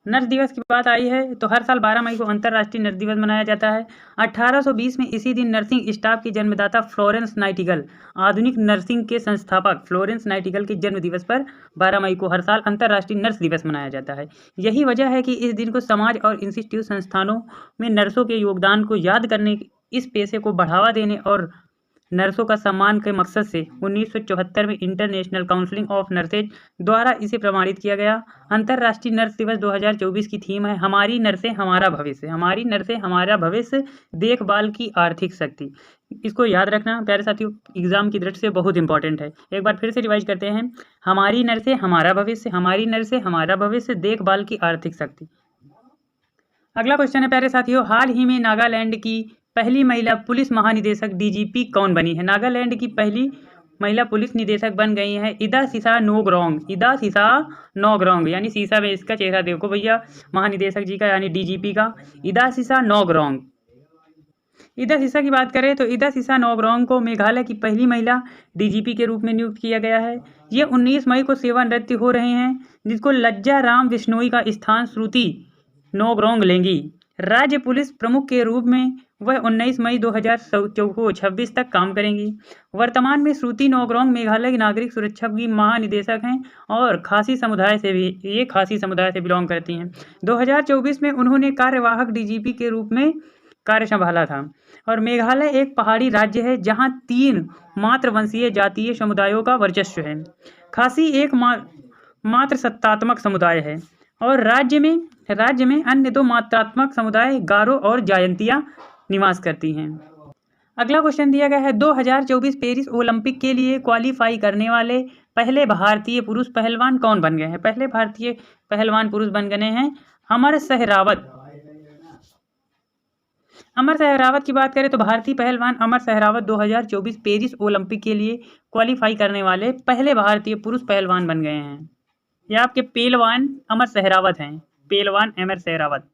नर्स दिवस की बात आई है तो हर साल 12 मई को अंतर्राष्ट्रीय नर्स दिवस मनाया जाता है। 1820 में इसी दिन नर्सिंग स्टाफ की जन्मदाता फ्लोरेंस नाइटिंगेल, आधुनिक नर्सिंग के संस्थापक फ्लोरेंस नाइटिंगेल के जन्म दिवस पर 12 मई को हर साल अंतर्राष्ट्रीय नर्स दिवस मनाया जाता है। यही वजह है कि इस दिन को समाज और इंस्टीट्यूट संस्थानों में नर्सों के योगदान को याद करने, इस पेशे को बढ़ावा देने और नर्सों का सम्मान के मकसद से 1974 में इंटरनेशनल काउंसिल ऑफ नर्सेज द्वारा इसे प्रमाणित किया गया। अंतर्राष्ट्रीय नर्स दिवस 2024 की थीम है हमारी नर्सें हमारा भविष्य। हमारी नर्सें हमारा भविष्य, देखभाल की आर्थिक शक्ति। इसको याद रखना प्यारे साथियों, एग्जाम की दृष्टि से बहुत इंपॉर्टेंट है। एक बार फिर से रिवाइज करते हैं, हमारी नर्सें हमारा भविष्य, हमारी नर्सें हमारा भविष्य, देखभाल की आर्थिक शक्ति। अगला क्वेश्चन है प्यारे साथियों, हाल ही में नागालैंड की पहली महिला पुलिस महानिदेशक डीजीपी कौन बनी है? नागालैंड की पहली महिला पुलिस निदेशक बन गई है इदा सिसा नोग्रोंग। इदा सिसा नोग्रोंग, यानी सीसा में इसका चेहरा देखो भैया, महानिदेशक जी का यानी डीजीपी का, इदा सिसा नोग्रोंग। इदा सिसा की बात करें तो इदा सिसा नोग्रोंग को मेघालय की पहली महिला डीजीपी के रूप में नियुक्त किया गया है। ये 19 मई को सेवानिवृत्त हो रहे हैं, जिसको लज्जा राम बिश्नोई का स्थान श्रुति नोग्रोंग लेंगी। राज्य पुलिस प्रमुख के रूप में वह 19 मई 2026 तक काम करेंगी। वर्तमान में श्रुति नोग्रोंग मेघालय की नागरिक सुरक्षा की महानिदेशक हैं और खासी समुदाय से बिलोंग करती हैं। 2024 में उन्होंने कार्यवाहक डीजीपी के रूप में कार्य संभाला था। और मेघालय एक पहाड़ी राज्य है जहां 3 मातृवंशीय जातीय समुदायों का वर्चस्व है। खासी एक मात्र सत्तात्मक समुदाय है और राज्य में अन्य 2 मात्रात्मक समुदाय गारो और जायंतिया निवास करती हैं। अगला क्वेश्चन दिया गया है, 2024 पेरिस ओलंपिक के लिए क्वालिफाई करने वाले पहले भारतीय पुरुष पहलवान कौन बन गए हैं? पहले भारतीय पहलवान पुरुष बन गए हैं अमर सहरावत। अमर सहरावत की बात करें तो भारतीय पहलवान अमर सहरावत 2024 पेरिस ओलंपिक के लिए क्वालिफाई करने वाले पहले भारतीय पुरुष पहलवान बन गए हैं। ये आपके पहलवान अमर सहरावत हैं, पहलवान अमर सहरावत।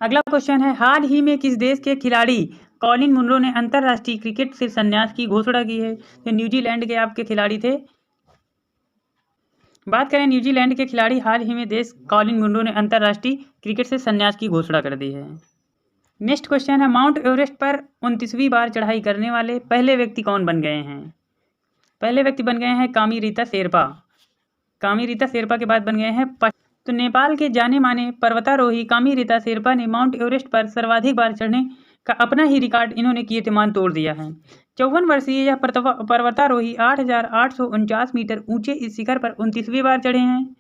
अगला क्वेश्चन है, हाल ही में किस देश के खिलाड़ी कॉलिन मुनरो ने अंतर्राष्ट्रीय क्रिकेट से संन्यास की घोषणा की है? तो न्यूजीलैंड के आपके खिलाड़ी थे। बात करें न्यूजीलैंड के खिलाड़ी, हाल ही में देश कॉलिन मुनरो ने अंतर्राष्ट्रीय क्रिकेट से संन्यास की घोषणा कर दी है। नेक्स्ट क्वेश्चन है, माउंट एवरेस्ट पर 29वीं बार चढ़ाई करने वाले पहले व्यक्ति कौन बन गए हैं? पहले व्यक्ति बन गए हैं कामी रीता शेरपा। कामी रीता शेरपा के बाद बन गए हैं तो नेपाल के जाने माने पर्वतारोही कामी रीता शेरपा ने माउंट एवरेस्ट पर सर्वाधिक बार चढ़ने का अपना ही रिकॉर्ड इन्होंने कीर्तिमान तोड़ दिया है। 54 वर्षीय यह पर्वतारोही 8,849 मीटर ऊंचे इस शिखर पर 29वीं बार चढ़े हैं।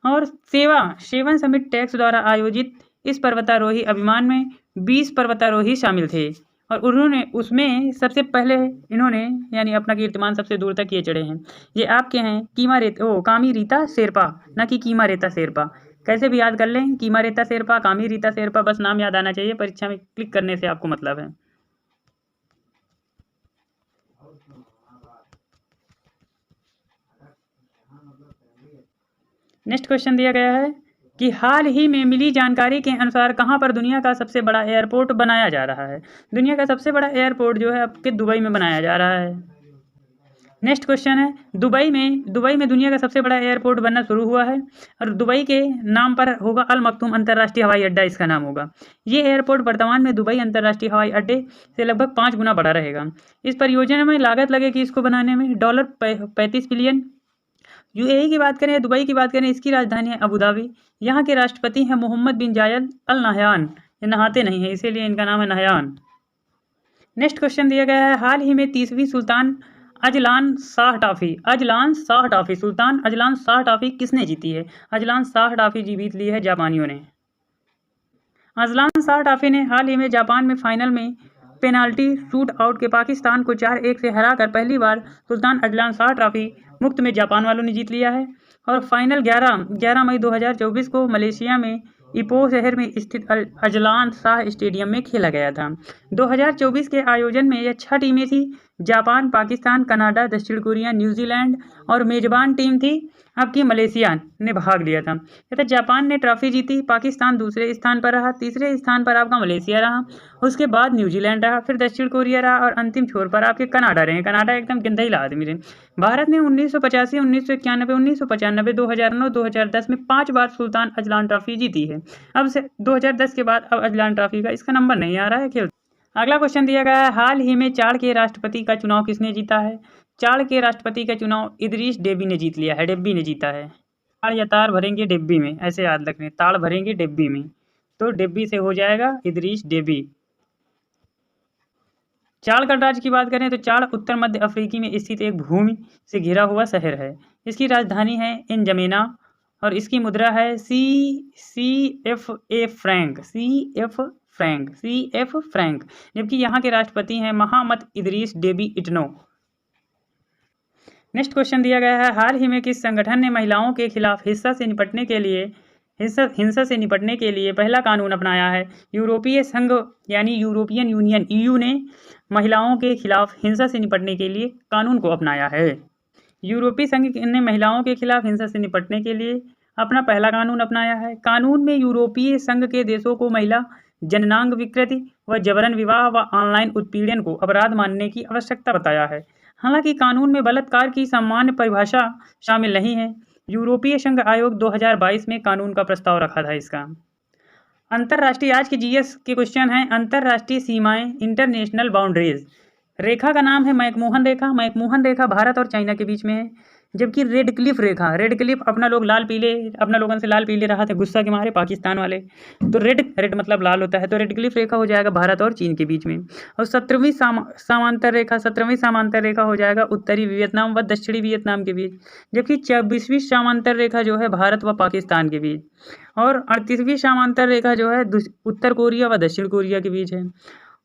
और सेवन समिट टैक्स द्वारा आयोजित इस पर्वतारोही अभियान में 20 पर्वतारोही शामिल थे और उन्होंने उसमें सबसे पहले इन्होंने यानी अपना कीर्तिमान सबसे दूर तक ये चढ़े हैं। ये आपके हैं कामी रीता शेरपा, ना कि कीमा रेता शेरपा। कैसे भी याद कर लें, कीमा रेता शेरपा, कामी रीता शेरपा, बस नाम याद आना चाहिए, परीक्षा में क्लिक करने से आपको मतलब है। नेक्स्ट क्वेश्चन दिया गया है कि हाल ही में मिली जानकारी के अनुसार कहां पर दुनिया का सबसे बड़ा एयरपोर्ट बनाया जा रहा है? दुनिया का सबसे बड़ा एयरपोर्ट जो है आपके दुबई में बनाया जा रहा है। नेक्स्ट क्वेश्चन है, दुबई में दुनिया का सबसे बड़ा एयरपोर्ट बनना शुरू हुआ है और दुबई के नाम पर होगा अल मखतूम अंतर्राष्ट्रीय हवाई अड्डा, इसका नाम होगा। ये एयरपोर्ट वर्तमान में दुबई अंतर्राष्ट्रीय हवाई अड्डे से लगभग 5 गुना बड़ा रहेगा। इस परियोजना में लागत लगेगी इसको बनाने में $35 बिलियन। यूएई की बात करें, दुबई की बात करें, इसकी राजधानी है अबू धाबी। यहाँ के राष्ट्रपति हैं मोहम्मद बिन जायद अल नहयान। ये नहाते नहीं है इसीलिए इनका नाम है नहयान। नेक्स्ट क्वेश्चन दिया गया है, हाल ही में 30वीं Sultan Azlan Shah trophy Sultan Azlan Shah trophy किसने जीती है? अजलान शाह ट्रॉफी जीत ली है जापानियों ने। अजलान शाह ट्रॉफी ने हाल ही में जापान में फाइनल में पेनाल्टी शूट आउट के पाकिस्तान को 4-1 से हराकर पहली बार सुल्तान अजलान शाह ट्रॉफी मुफ्त में जापान वालों ने जीत लिया है। और फाइनल 11 मई 2024 को मलेशिया में इपोह शहर में स्थित अजलान शाह स्टेडियम में खेला गया था। 2024 के आयोजन में यह 6 टीमें थी, जापान, पाकिस्तान, कनाडा, दक्षिण कोरिया, न्यूजीलैंड और मेजबान टीम थी आपकी मलेशिया ने भाग लिया था। तथा जापान ने ट्रॉफी जीती, पाकिस्तान दूसरे स्थान पर रहा, तीसरे स्थान पर आपका मलेशिया रहा, उसके बाद न्यूजीलैंड रहा, फिर दक्षिण कोरिया रहा और अंतिम छोर पर आपके कनाडा रहे। कनाडा एकदम गंदा आदमी रहे। भारत ने 1985, 1991, 1995, 2009, 2010 में 5 बार सुल्तान अजलान ट्रॉफी जीती है। अब से 2010 के बाद अब अजलान ट्रॉफी का इसका नंबर नहीं आ रहा है खेल। अगला क्वेश्चन दिया गया है, हाल ही में चाड के राष्ट्रपति का चुनाव किसने जीता है? चाड के राष्ट्रपति का चुनाव इदरीस डेबी ने जीत लिया है। डेब्बी ने जीता है। ताड़ या तार भरेंगे डेब्बी में, ऐसे याद रखने, ताड़ भरेंगे डेब्बी में, तो डेब्बी से हो जाएगा इदरीस डेबी। चाड़ गणराज्य की बात करें तो चाड़ उत्तर मध्य अफ्रीकी में स्थित एक भूमि से घिरा हुआ शहर है। इसकी राजधानी है इंजमेना और इसकी मुद्रा है सी एफ फ्रैंक, जबकि यहाँ के राष्ट्रपति हैं Mohammed Idriss Deby Itno. Next question दिया गया है, हाल ही में किस संगठन ने महिलाओं के खिलाफ हिंसा से निपटने के लिए पहला कानून अपनाया है? यूरोपीय संघ यानी यूरोपियन यूनियन ईयू ने महिलाओं के खिलाफ हिंसा से निपटने के लिए कानून को अपनाया है। यूरोपीय संघ ने महिलाओं के खिलाफ हिंसा से निपटने के लिए अपना पहला कानून अपनाया है। कानून में यूरोपीय संघ के देशों को महिला जननांग विकृति व जबरन विवाह व ऑनलाइन उत्पीड़न को अपराध मानने की आवश्यकता बताया है। हालांकि कानून में बलात्कार की सामान्य परिभाषा शामिल नहीं है। यूरोपीय संघ आयोग 2022 में कानून का प्रस्ताव रखा था इसका। अंतर्राष्ट्रीय आज के जीएस के क्वेश्चन हैं, अंतर्राष्ट्रीय सीमाएं इंटरनेशनल बाउंड्रीज। रेखा का नाम है मैकमोहन रेखा। मैकमोहन रेखा भारत और चाइना के बीच में है। जबकि रेड क्लिफ रेखा, रेड क्लिफ अपना लोगों से लाल पीले रहा थे गुस्सा के मारे पाकिस्तान वाले, तो रेड मतलब लाल होता है, तो रेड क्लिफ रेखा हो जाएगा भारत और चीन के बीच में। और 17वीं समांतर रेखा हो जाएगा उत्तरी वियतनाम व दक्षिणी वियतनाम के बीच। जबकि 24वीं समांतर रेखा जो है भारत व पाकिस्तान के बीच। और 38वीं समांतर रेखा जो है उत्तर कोरिया व दक्षिण कोरिया के बीच है।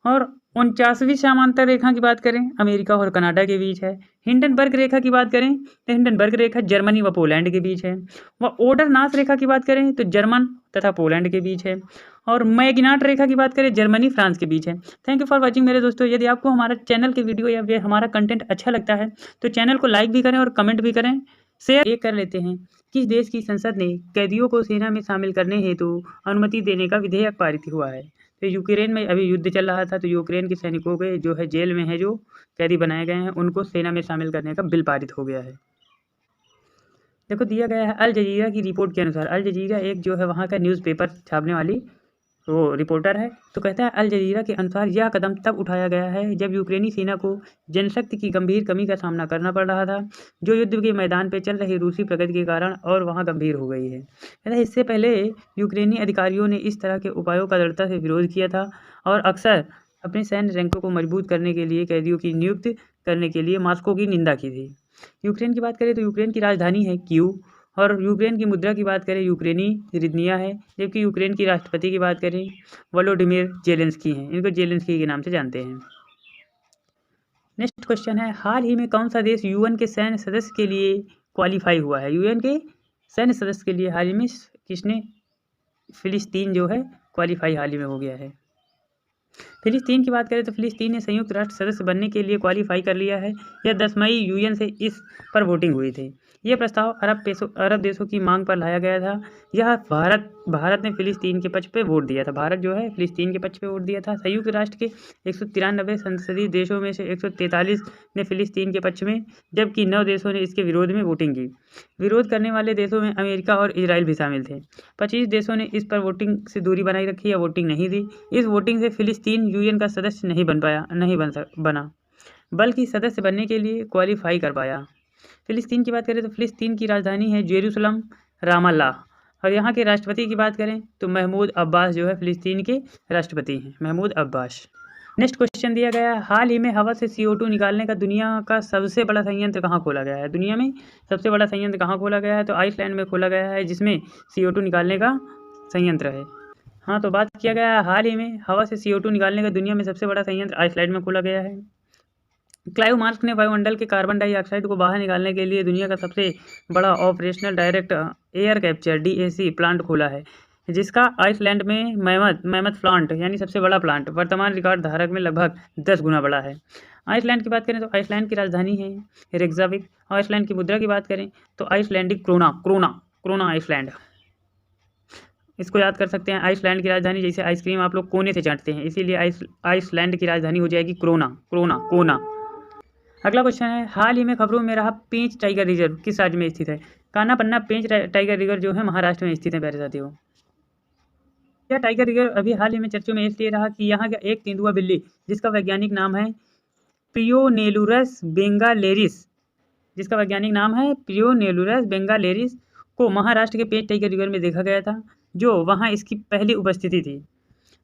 और 49वीं समांतर रेखा की बात करें अमेरिका और कनाडा के बीच है। हिंडनबर्ग रेखा की बात करें तो हिंडनबर्ग रेखा जर्मनी व पोलैंड के बीच है। व ओडरनास रेखा की बात करें तो जर्मन तथा पोलैंड के बीच है। और मैग्नाट रेखा की बात करें जर्मनी फ्रांस के बीच है। थैंक यू फॉर वॉचिंग मेरे दोस्तों। यदि आपको हमारा चैनल के वीडियो या हमारा कंटेंट अच्छा लगता है तो चैनल को लाइक भी करें और कमेंट भी करें, शेयर कर लेते हैं। किस देश की संसद ने कैदियों को सेना में शामिल करने हेतु अनुमति देने का विधेयक पारित हुआ है? तो यूक्रेन में अभी युद्ध चल रहा था, तो यूक्रेन के सैनिकों के जो है जेल में है जो कैदी बनाए गए हैं उनको सेना में शामिल करने का बिल पारित हो गया है। देखो दिया गया है अल जजीरा की रिपोर्ट के अनुसार। अल जजीरा एक जो है वहाँ का न्यूज़पेपर छापने वाली वो रिपोर्टर है, तो कहता है अल जजीरा के अनुसार यह कदम तब उठाया गया है जब यूक्रेनी सेना को जनशक्ति की गंभीर कमी का सामना करना पड़ रहा था, जो युद्ध के मैदान पर चल रही रूसी प्रगति के कारण और वहां गंभीर हो गई है। कहता है इससे पहले यूक्रेनी अधिकारियों ने इस तरह के उपायों का दृढ़ता से विरोध किया था और अक्सर अपने सैन्य रैंकों को मजबूत करने के लिए कैदियों की नियुक्त करने के लिए मॉस्को की निंदा की थी। यूक्रेन की बात करें तो यूक्रेन की राजधानी है कीव और यूक्रेन की मुद्रा की बात करें यूक्रेनी हृदयिया है। जबकि यूक्रेन की राष्ट्रपति की बात करें वोलोडिमिर जेलेंस्की हैं, इनको जेलेंस्की के नाम से जानते हैं। नेक्स्ट क्वेश्चन है, हाल ही में कौन सा देश यूएन के सैन्य सदस्य के लिए क्वालिफाई हुआ है? यूएन के सैन्य सदस्य के लिए हाल ही में किसने? फिलिस्तीन जो है क्वालिफाई हाल ही में हो गया है। फिलिस्तीन की बात करें तो फिलिस्तीन ने संयुक्त राष्ट्र सदस्य बनने के लिए क्वालिफाई कर लिया है। यह 10 मई यूएन से इस पर वोटिंग हुई थी। यह प्रस्ताव अरब देशों की मांग पर लाया गया था। यह भारत ने फिलिस्तीन के पक्ष पे वोट दिया था। भारत जो है फिलिस्तीन के पक्ष पे वोट दिया था। संयुक्त राष्ट्र के 193 संसदीय देशों में से 143 ने फिलिस्तीन के पक्ष में, जबकि 9 देशों ने इसके विरोध में वोटिंग की। विरोध करने वाले देशों में अमेरिका और इजराइल भी शामिल थे। 25 देशों ने इस पर वोटिंग से दूरी बनाई रखी या वोटिंग नहीं दी। इस वोटिंग से फिलिस्तीन यूएन का सदस्य नहीं बना, बल्कि सदस्य बनने के लिए क्वालिफाई कर पाया। फिलिस्तीन की बात करें तो फिलिस्तीन की राजधानी है जेरूसलम रामल्लाह और यहाँ के राष्ट्रपति की बात करें तो महमूद अब्बास जो है फिलिस्तीन के राष्ट्रपति हैं, महमूद अब्बास। नेक्स्ट क्वेश्चन दिया गया है, हाल ही में हवा से CO2 निकालने का दुनिया का सबसे बड़ा संयंत्र कहाँ खोला गया है? दुनिया में सबसे बड़ा संयंत्र कहाँ खोला गया है? तो आइसलैंड में खोला गया है, जिसमें CO2 निकालने का संयंत्र है। हाँ, तो बात किया गया है हाल ही में हवा से CO2 निकालने का दुनिया में सबसे बड़ा संयंत्र आइसलैंड में खोला गया है। क्लाइव मार्क ने वायुमंडल के कार्बन डाइऑक्साइड को बाहर निकालने के लिए दुनिया का सबसे बड़ा operational direct air capture DAC plant खोला है, जिसका आइसलैंड में मैमथ प्लांट यानी सबसे बड़ा प्लांट वर्तमान रिकॉर्ड धारक में लगभग 10 गुना बड़ा है। आइसलैंड की बात करें तो आइसलैंड की राजधानी है रेकजाविक। आइसलैंड की मुद्रा की बात करें तो आइसलैंडिक क्रोना आइसलैंड, इसको याद कर सकते हैं। आइसलैंड की राजधानी, जैसे आइसक्रीम आप लोग कोने से चाटते हैं, इसीलिए आइसलैंड की राजधानी हो जाएगी कोना। अगला क्वेश्चन है, हाल ही में खबरों में रहा पेंच टाइगर रिजर्व किस राज्य में स्थित है? कान्हा पन्ना पेंच टाइगर रिजर्व जो है महाराष्ट्र में स्थित है प्यारे साथियों। यह टाइगर रिजर्व अभी हाल ही में चर्चों में इसलिए रहा कि यहाँ का एक तेंदुआ बिल्ली जिसका वैज्ञानिक नाम है प्रियोनेलुरस बेंगालेरिस को महाराष्ट्र के पेंच टाइगर रिजर्व में देखा गया था, जो वहाँ इसकी पहली उपस्थिति थी।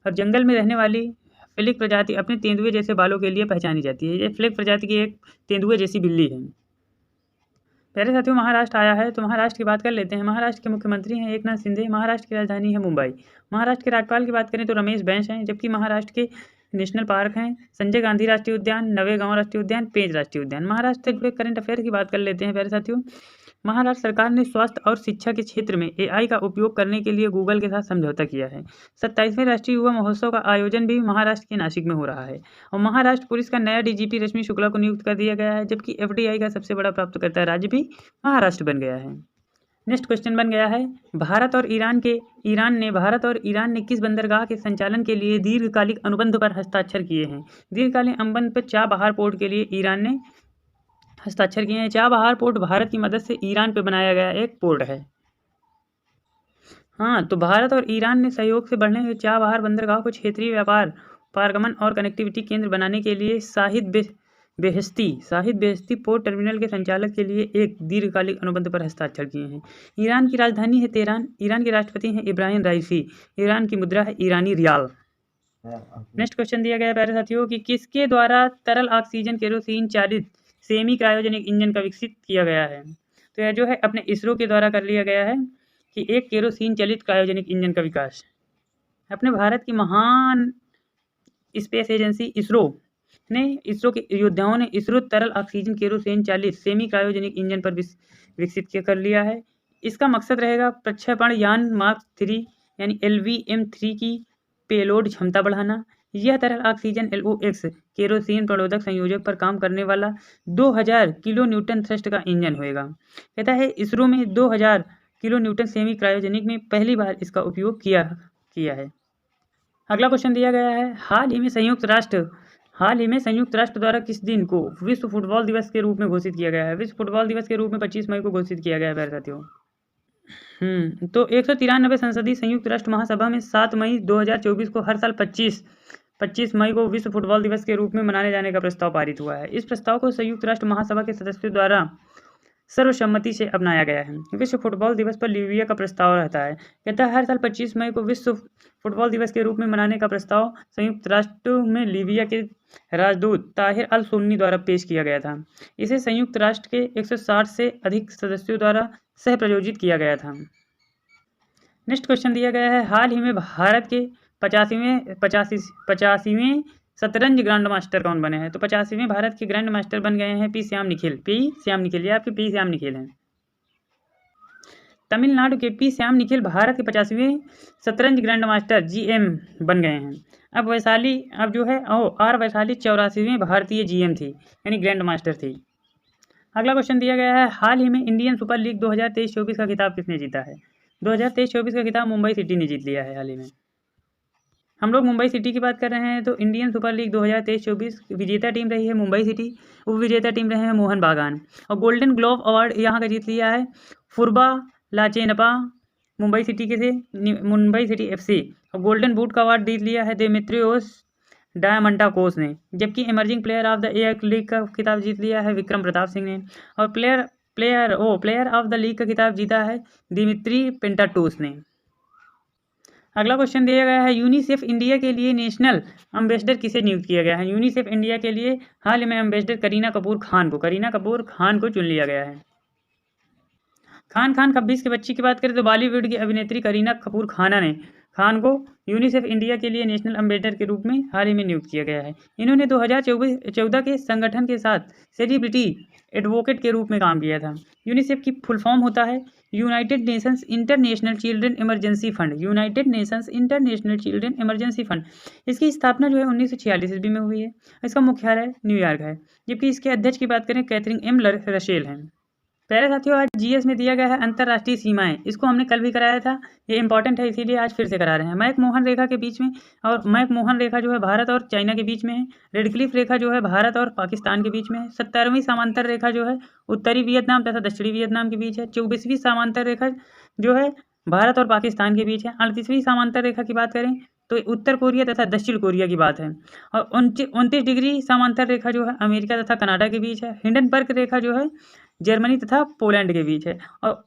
और जंगल में रहने वाली फ्लिक प्रजाति अपने तेंदुए जैसे बालों के लिए पहचानी जाती है। ये फ्लिक प्रजाति की एक तेंदुए जैसी बिल्ली है। प्यारे साथियों, महाराष्ट्र आया है तो महाराष्ट्र की बात कर लेते हैं। महाराष्ट्र के मुख्यमंत्री हैं एकनाथ शिंदे। महाराष्ट्र की राजधानी है मुंबई। महाराष्ट्र के राज्यपाल की बात करें तो रमेश बैस हैं। जबकि महाराष्ट्र के नेशनल पार्क हैं संजय गांधी राष्ट्रीय उद्यान, नवेगांव राष्ट्रीय उद्यान, पेंच राष्ट्रीय उद्यान। महाराष्ट्र से जुड़े करंट अफेयर की बात कर लेते हैं प्यारे साथियों। महाराष्ट्र सरकार ने स्वास्थ्य और शिक्षा के क्षेत्र में AI का उपयोग करने के लिए गूगल के साथ समझौता किया है। 27वें राष्ट्रीय युवा महोत्सव का आयोजन भी महाराष्ट्र के नासिक में हो रहा है। और महाराष्ट्र पुलिस का नया DGP रश्मि शुक्ला को नियुक्त कर दिया गया है। जबकि FDI का सबसे बड़ा प्राप्तकर्ता राज्य भी महाराष्ट्र बन गया है। नेक्स्ट क्वेश्चन बन गया है, भारत और ईरान ने किस बंदरगाह के संचालन के लिए दीर्घकालिक अनुबंध पर हस्ताक्षर किए हैं? दीर्घकालीन अनुबंध पर चाबहार पोर्ट के लिए ईरान ने हस्ताक्षर किए हैं। चाबहार पोर्ट भारत की मदद से ईरान पे बनाया गया एक पोर्ट है। हाँ, तो भारत और ईरान ने सहयोग से बढ़ने हुए चाबहार बंदरगाह को क्षेत्रीय व्यापार, पारगमन और कनेक्टिविटी केंद्र बनाने के लिए शाहिद बेहेश्ती पोर्ट टर्मिनल के संचालक के लिए एक दीर्घकालिक अनुबंध पर हस्ताक्षर किए हैं। ईरान की राजधानी है तेहरान। ईरान के राष्ट्रपति हैं इब्राहिम राइसी। ईरान की मुद्रा है ईरानी रियाल। नेक्स्ट क्वेश्चन दिया गया है प्यारे साथियों कि किसके द्वारा तरल ऑक्सीजन केरोसिन चालित सेमी क्रायोजेनिक इंजन का विकसित किया गया है? तो यह जो है अपने इसरो के द्वारा कर लिया गया है कि एक केरोसिन चलित क्रायोजेनिक इंजन का विकास। अपने भारत की महान स्पेस एजेंसी इसरो के योद्धाओं ने इसरो तरल ऑक्सीजन केरोसिन चालित सेमी क्रायोजेनिक इंजन पर विकसित कर लिया है। इसका मकसद रहेगा प्रक्षेपण यान मार्क 3 यानी LVM-3 की पेलोड क्षमता बढ़ाना। यह तरल ऑक्सीजन LOX केरोसिन प्रणोदक संयोजक पर काम करने वाला 2000 किलो न्यूटन थ्रस्ट का इंजन होगा। कहता है इसरो में 2000 किलो न्यूटन सेमी क्रायोजेनिक में पहली बार इसका उपयोग किया है। अगला क्वेश्चन दिया गया है, हाल ही में संयुक्त राष्ट्र द्वारा किस दिन को विश्व फुटबॉल दिवस के रूप में घोषित किया गया है? विश्व फुटबॉल दिवस के रूप में 25 मई को घोषित किया गया है प्यारे साथियों। तो 193 संसदीय संयुक्त राष्ट्र महासभा में 7 मई 2024 को हर साल 25 मई को विश्व फुटबॉल दिवस के रूप में मनाने जाने का प्रस्ताव पारित हुआ है। इस प्रस्ताव को संयुक्त राष्ट्र महासभा के सदस्यों द्वारा सर्वसम्मति से अपनाया गया है। विश्व फुटबॉल दिवस पर लीबिया का प्रस्ताव रहता है। कहता है हर साल 25 मई को विश्व फुटबॉल दिवस के रूप में मनाने का प्रस्ताव संयुक्त राष्ट्र में लीबिया के राजदूत ताहिर अल सुन्नी द्वारा पेश किया गया था। इसे संयुक्त राष्ट्र के 160 से अधिक सदस्यों द्वारा सह प्रयोजित किया गया था। नेक्स्ट क्वेश्चन दिया गया है, हाल ही में भारत के 85वें शतरंज ग्रैंड मास्टर कौन बने हैं? तो 85वें भारत के ग्रैंड मास्टर बन गए हैं पी श्याम निखिल। ये आपके पी श्याम निखिल हैं। तमिलनाडु के पी श्याम निखिल भारत के 85वें शतरंज ग्रैंड मास्टर GM बन गए हैं। अब आर वैशाली 84वें भारतीय GM थी यानी ग्रैंड मास्टर थी। अगला क्वेश्चन दिया गया है, हाल ही में इंडियन सुपर लीग 2023-24 का खिताब किसने जीता है? 2023-24 का खिताब मुंबई सिटी ने जीत लिया है हाल ही में। हम लोग मुंबई सिटी की बात कर रहे हैं तो इंडियन सुपर लीग 2023-24 विजेता टीम रही है मुंबई सिटी। उपविजेता टीम रहे हैं मोहन बागान। और गोल्डन ग्लोव अवार्ड यहाँ का जीत लिया है फुरबा लाचेनपा मुंबई सिटी FC। और गोल्डन बूट का अवार्ड जीत लिया है देमेत्रियोस डायमंटाकोस ने। जबकि emerging player of the year league का खिताब जीत लिया है विक्रम प्रताप सिंह ने। और प्लेयर ऑफ द लीग का खिताब जीता है दिमित्री पेंटाटोस ने। अगला क्वेश्चन दिया गया है, यूनिसेफ इंडिया के लिए नेशनल एम्बेसडर किसे नियुक्त किया गया है? यूनिसेफ इंडिया के लिए हाल में एम्बेसडर करीना कपूर खान को चुन लिया गया है। खान 26 के बच्ची की बात करें तो बॉलीवुड की अभिनेत्री करीना कपूर खान को यूनिसेफ इंडिया के लिए नेशनल एम्बेसडर के रूप में हाल ही में नियुक्त किया गया है। इन्होंने 2014 के संगठन के साथ सेलिब्रिटी एडवोकेट के रूप में काम किया था। यूनिसेफ की फुल फॉर्म होता है United Nations international children emergency fund. इसकी स्थापना जो है 1946 ईस्वी में हुई है। इसका मुख्यालय न्यूयॉर्क है। जबकि इसके अध्यक्ष की बात करें कैथरीन M रशेल हैं। प्यारे साथियों, आज GS में दिया गया है अंतर्राष्ट्रीय सीमाएं। इसको हमने कल भी कराया था, ये इंपॉर्टेंट है इसीलिए आज फिर से करा रहे हैं। मैक मोहन रेखा के बीच में, और मैक मोहन रेखा जो है भारत और चाइना के बीच में है। रेड क्लिफ रेखा जो है भारत और पाकिस्तान के बीच में है। 17वीं समांतर रेखा जो है उत्तरी वियतनाम तथा दक्षिणी वियतनाम के बीच है। 24वीं समांतर रेखा जो है भारत और पाकिस्तान के बीच है। 38वीं समांतर रेखा की बात करें तो उत्तर कोरिया तथा दक्षिण कोरिया की बात है। और 29 डिग्री समांतर रेखा जो है अमेरिका तथा कनाडा के बीच है। हिंडनबर्ग रेखा जो है जर्मनी तथा पोलैंड के बीच है। और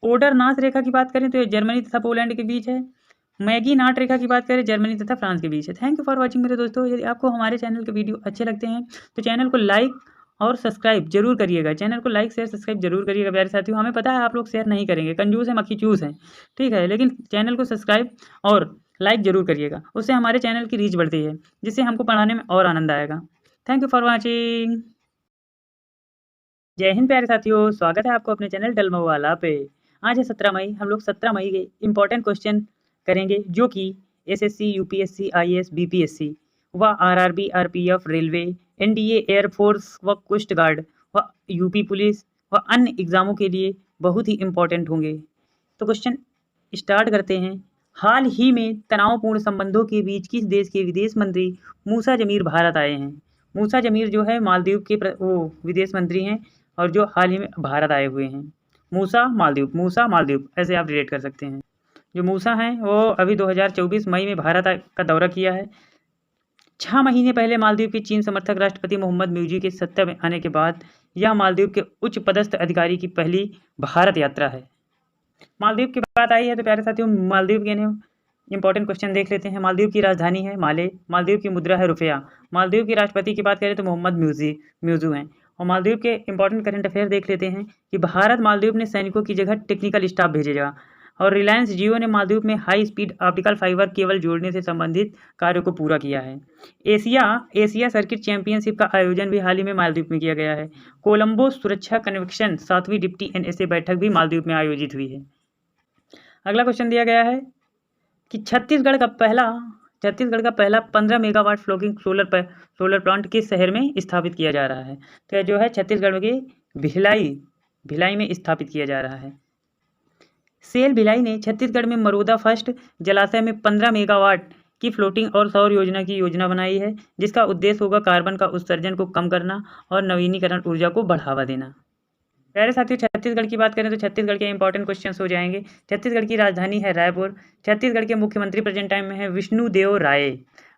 ओडरनास रेखा की बात करें तो ये जर्मनी तथा पोलैंड के बीच है। मैगी नाट रेखा की बात करें जर्मनी तथा फ्रांस के बीच है। थैंक यू फॉर वॉचिंग मेरे दोस्तों। यदि आपको हमारे चैनल के वीडियो अच्छे लगते हैं तो चैनल को लाइक और सब्सक्राइब जरूर करिएगा। चैनल को लाइक शेयर सब्सक्राइब जरूर करिएगा प्यारे साथियों। हमें पता है आप लोग शेयर नहीं करेंगे, कंजूस है, मक्खी चूस है, ठीक है, लेकिन चैनल को सब्सक्राइब और लाइक जरूर करिएगा। उससे हमारे चैनल की रीच बढ़ती है, जिससे हमको पढ़ाने में और आनंद आएगा। Thank you for watching. जय हिंद प्यारे साथियों, स्वागत है आपको अपने चैनल डलमवाला पे। आज है 17 मई। हम लोग 17 मई के इम्पोर्टेंट क्वेश्चन करेंगे, जो कि एसएससी, यूपीएससी, आईएएस, बीपीएससी व RRB, RPF, railway, NDA, air force व कोस्ट गार्ड व यूपी पुलिस व अन्य एग्जामों के लिए बहुत ही इम्पोर्टेंट होंगे। तो क्वेश्चन स्टार्ट करते हैं। हाल ही में तनावपूर्ण संबंधों के बीच किस देश के विदेश मंत्री मूसा जमीर भारत आए हैं? मूसा जमीर जो है मालदीव के वो विदेश मंत्री हैं और जो हाल ही में भारत आए हुए हैं। मूसा मालदीव ऐसे आप रिलेट कर सकते हैं। जो मूसा हैं वो अभी 2024 मई में भारत का दौरा किया है। 6 महीने पहले मालदीव के चीन समर्थक राष्ट्रपति मोहम्मद म्यूजी के सत्ता में आने के बाद यह मालदीव के उच्च पदस्थ अधिकारी की पहली भारत यात्रा है। मालदीव की बात आई है तो प्यारे साथियों, मालदीव के इंपॉर्टेंट क्वेश्चन देख लेते हैं। मालदीव की राजधानी है माले। मालदीव की मुद्रा है रुपया। मालदीव के राष्ट्रपति की बात करें तो मोहम्मद म्यूजू हैं। और मालदीव के इंपॉर्टेंट करंट अफेयर देख लेते हैं कि भारत मालदीव ने सैनिकों की जगह टेक्निकल स्टाफ भेजेगा। और रिलायंस जियो ने मालदीव में high speed optical fibre cable जोड़ने से संबंधित कार्यों को पूरा किया है। एशिया सर्किट चैंपियनशिप का आयोजन भी हाल ही में मालदीव में किया गया है। कोलंबो सुरक्षा कन्वेंशन 7वीं डिप्टी एनएसए बैठक भी मालदीव में आयोजित हुई है। अगला क्वेश्चन दिया गया है कि छत्तीसगढ़ का पहला 15 मेगावाट फ्लोटिंग सोलर प्लांट किस शहर में स्थापित किया जा रहा है? तो जो है छत्तीसगढ़ के भिलाई में स्थापित किया जा रहा है। सेल भिलाई ने छत्तीसगढ़ में मरोदा फर्स्ट जलाशय में 15 मेगावाट की फ्लोटिंग और सौर योजना की योजना बनाई है, जिसका उद्देश्य होगा कार्बन का उत्सर्जन को कम करना और नवीनीकरण ऊर्जा को बढ़ावा देना। प्यारे साथियों, छत्तीसगढ़ की बात करें तो छत्तीसगढ़ के इंपॉर्टेंट क्वेश्चंस हो जाएंगे। छत्तीसगढ़ की राजधानी है रायपुर। छत्तीसगढ़ के मुख्यमंत्री प्रेजेंट टाइम में है विष्णुदेव राय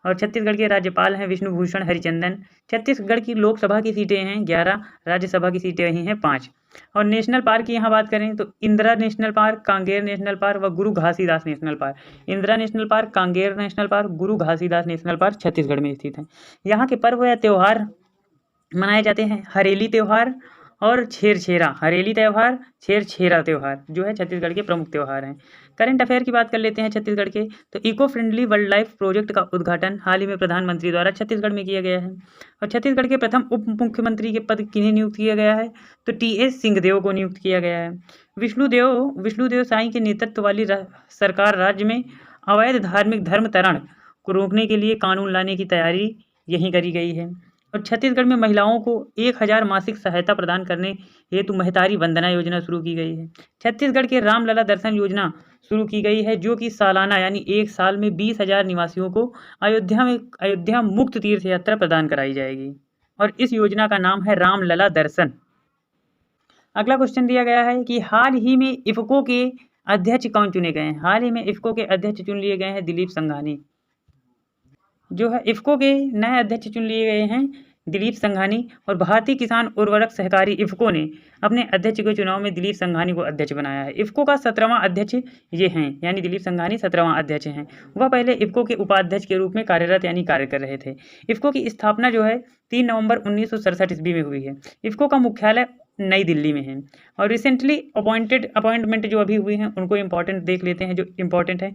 और छत्तीसगढ़ के राज्यपाल हैं विष्णुभूषण हरिचंदन। छत्तीसगढ़ की लोकसभा की सीटें हैं 11, राज्यसभा की सीटें ही हैं 5। और नेशनल पार्क की यहाँ बात करें तो Indira national park, Kanger national park व गुरु Ghasidas national park. Indira national park, Kanger national park, गुरु घासीदास नेशनल पार्क छत्तीसगढ़ में स्थित है। यहाँ के पर्व या त्यौहार मनाए जाते हैं हरेली त्यौहार और छेरछेरा। हरेली त्यौहार, छेरछेरा त्यौहार जो है छत्तीसगढ़ के प्रमुख त्यौहार हैं। करंट अफेयर की बात कर लेते हैं छत्तीसगढ़ के, तो eco friendly wildlife project का उद्घाटन हाल ही में प्रधानमंत्री द्वारा छत्तीसगढ़ में किया गया है। और छत्तीसगढ़ के प्रथम उप मुख्यमंत्री के पद किन्हें नियुक्त किया गया है? तो टीएस सिंहदेव को नियुक्त किया गया है। विष्णुदेव साई के नेतृत्व वाली सरकार राज्य में अवैध धार्मिक धर्मांतरण को रोकने के लिए कानून लाने की तैयारी यहीं करी गई है। और छत्तीसगढ़ में महिलाओं को 1000 मासिक सहायता प्रदान करने हेतु महतारी वंदना योजना शुरू की गई है। छत्तीसगढ़ के रामलला दर्शन योजना शुरू की गई है, जो कि सालाना यानी 1 साल में 20,000 निवासियों को अयोध्या मुक्त तीर्थ यात्रा प्रदान कराई जाएगी और इस योजना का नाम है रामलला दर्शन। अगला क्वेश्चन दिया गया है कि हाल ही में इफको के अध्यक्ष कौन चुने गए हैं? हाल ही में इफको के अध्यक्ष चुन लिए गए हैं दिलीप संघानी। जो है इफको के नए अध्यक्ष चुन लिए गए हैं दिलीप संघानी। और भारतीय किसान उर्वरक सहकारी इफको ने अपने अध्यक्ष के चुनाव में दिलीप संघानी को अध्यक्ष बनाया है। इफको का 17वां अध्यक्ष ये हैं, यानी दिलीप संघानी 17वां अध्यक्ष हैं। वह पहले इफको के उपाध्यक्ष के रूप में कार्यरत यानी कार्य कर रहे थे। इफको की स्थापना जो है 3 नवंबर 1967 ईस्वी में हुई है। इफको का मुख्यालय नई दिल्ली में है। और रिसेंटली अपॉइंटमेंट जो अभी हुई हैं उनको इंपॉर्टेंट देख लेते हैं जो इंपॉर्टेंट है।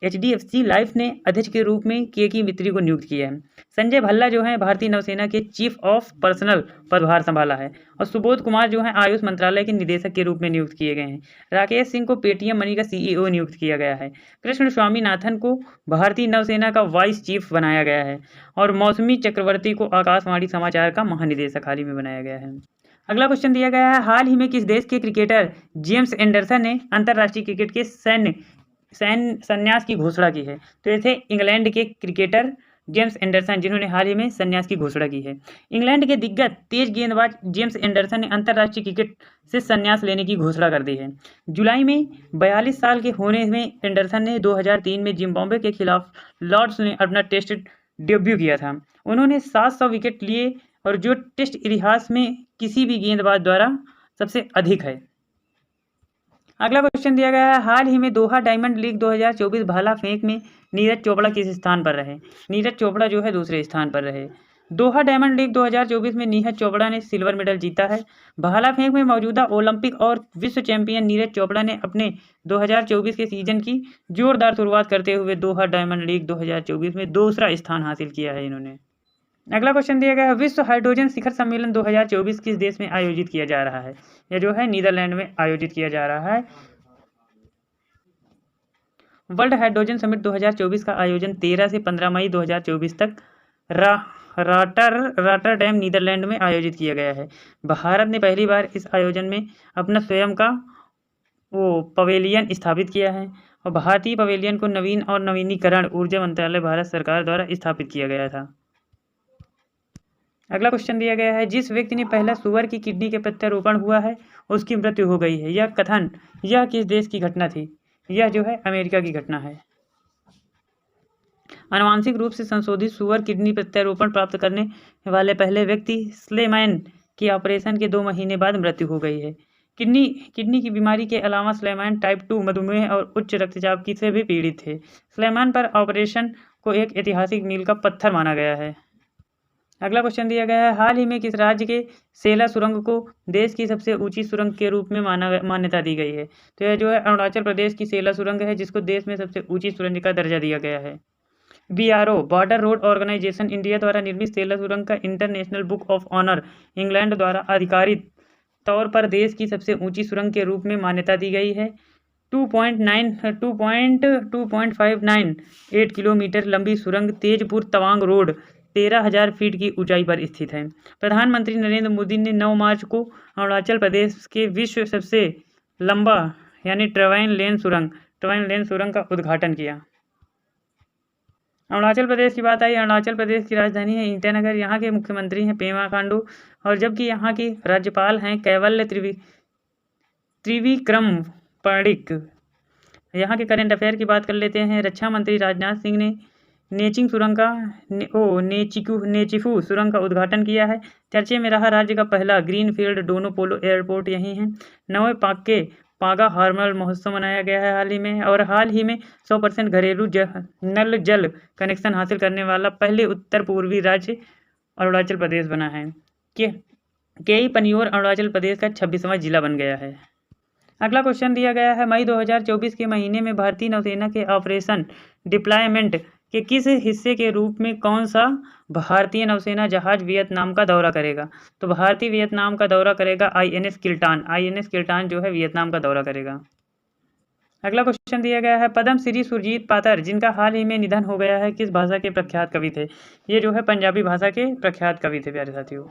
एचडीएफसी लाइफ ने अध्यक्ष के रूप में के मित्री को नियुक्त किया है। संजय भल्ला जो है भारतीय नौसेना के चीफ ऑफ पर्सनल पदभार संभाला है। और सुबोध कुमार जो है आयुष मंत्रालय के निदेशक के रूप में नियुक्त किए गए हैं। राकेश सिंह को पेटीएम मनी का सीईओ नियुक्त किया गया है। कृष्ण स्वामीनाथन को भारतीय नौसेना का वाइस चीफ बनाया गया है। और मौसमी चक्रवर्ती को आकाशवाणी समाचार का महानिदेशक हाल ही में बनाया गया है। अगला क्वेश्चन दिया गया है, हाल ही में किस देश के क्रिकेटर जेम्स एंडरसन ने अंतर्राष्ट्रीय क्रिकेट के संन्यास की घोषणा की है? तो ये थे इंग्लैंड के क्रिकेटर जेम्स एंडरसन, जिन्होंने हाल ही में संन्यास की घोषणा की है। इंग्लैंड के दिग्गज तेज गेंदबाज जेम्स एंडरसन ने अंतर्राष्ट्रीय क्रिकेट से संन्यास लेने की घोषणा कर दी है। जुलाई में 42 साल के होने में एंडरसन ने 2003 में जिम्बाब्वे के खिलाफ लॉर्ड्स में अपना टेस्ट डेब्यू किया था। उन्होंने 700 विकेट लिए और जो टेस्ट इतिहास में किसी भी गेंदबाज द्वारा सबसे अधिक है। अगला क्वेश्चन दिया गया है, हाल ही में दोहा डायमंड लीग 2024 भाला फेंक में नीरज चोपड़ा किस स्थान पर रहे? नीरज चोपड़ा जो है दूसरे स्थान पर रहे। दोहा डायमंड लीग 2024 में नीरज चोपड़ा ने सिल्वर मेडल जीता है। भाला फेंक में मौजूदा ओलंपिक और विश्व चैंपियन नीरज चोपड़ा ने अपने 2024 के सीजन की जोरदार शुरुआत करते हुए दोहा डायमंड लीग 2024 में दूसरा स्थान हासिल किया है इन्होंने। अगला क्वेश्चन दिया गया है, विश्व हाइड्रोजन शिखर सम्मेलन 2024 किस देश में आयोजित किया जा रहा है? यह जो है नीदरलैंड में आयोजित किया जा रहा है। वर्ल्ड हाइड्रोजन समिट 2024 का आयोजन 13 से 15 मई 2024 तक रॉटरडैम नीदरलैंड में आयोजित किया गया है। भारत ने पहली बार इस आयोजन में अपना स्वयं का पवेलियन स्थापित किया है और भारतीय पवेलियन को नवीन और नवीनीकरण ऊर्जा मंत्रालय भारत सरकार द्वारा स्थापित किया गया था। अगला क्वेश्चन दिया गया है, जिस व्यक्ति ने पहला सुअर की किडनी के प्रत्यारोपण हुआ है उसकी मृत्यु हो गई है। यह किस देश की घटना थी? यह जो है अमेरिका की घटना है। आनुवांशिक रूप से संशोधित सुअर किडनी प्रत्यारोपण प्राप्त करने वाले पहले व्यक्ति स्लेमैन की ऑपरेशन के 2 महीने बाद मृत्यु हो गई है। किडनी की बीमारी के अलावा स्लेमैन टाइप 2 मधुमेह और उच्च रक्तचाप की से भी पीड़ित थे। स्लेमैन पर ऑपरेशन को एक ऐतिहासिक मील का पत्थर माना गया है। अगला क्वेश्चन दिया गया है, हाल ही में किस राज्य के सेला सुरंग को देश की सबसे ऊंची सुरंग के रूप में मान्यता दी गई है? तो यह जो है अरुणाचल प्रदेश की सेला सुरंग है, जिसको देश में सबसे ऊंची सुरंग का दर्जा दिया गया है। BRO Border Road Organisation India द्वारा निर्मित सेला सुरंग का International Book of Honour England द्वारा आधिकारिक तौर पर देश की सबसे ऊंची सुरंग के रूप में मान्यता दी गई है। 2.598 किलोमीटर लंबी सुरंग तेजपुर तवांग रोड 13,000 फीट की ऊंचाई पर स्थित है। प्रधानमंत्री नरेंद्र मोदी ने 9 मार्च को अरुणाचल प्रदेश के विश्व सबसे लंबा यानी ट्रवाइन लेन सुरंग का उद्घाटन किया। अरुणाचल प्रदेश की बात आई। अरुणाचल प्रदेश की राजधानी है ईटानगर। यहाँ के मुख्यमंत्री हैं पेमा खांडू और जबकि यहाँ की राज्यपाल हैं कैवल्य त्रिविक्रम पंडित। यहाँ के करंट अफेयर की बात कर लेते हैं। रक्षा मंत्री राजनाथ सिंह ने नेचिंग सुरंग का नेचिफू सुरंग का उद्घाटन किया है। चर्चे में रहा राज्य का पहला ग्रीनफील्ड डोनो पोलो एयरपोर्ट यही है। 9वें पागा हार्मल महोत्सव मनाया गया है हाल ही में 100% घरेलू नल जल कनेक्शन हासिल करने वाला पहले उत्तर पूर्वी राज्य अरुणाचल प्रदेश बना है। केई पनियोर अरुणाचल प्रदेश का 26वां जिला बन गया है। अगला क्वेश्चन दिया गया है, मई 2024 के महीने में भारतीय नौसेना के ऑपरेशन डिप्लॉयमेंट के किस हिस्से के रूप में कौन सा भारतीय नौसेना जहाज वियतनाम का दौरा करेगा? तो भारतीय वियतनाम का दौरा करेगा INS किल्टान जो है वियतनाम का दौरा करेगा। अगला क्वेश्चन दिया गया है, पद्मश्री सुरजीत पातर जिनका हाल ही में निधन हो गया है किस भाषा के प्रख्यात कवि थे? ये जो है पंजाबी भाषा के प्रख्यात कवि थे प्यारे साथियों।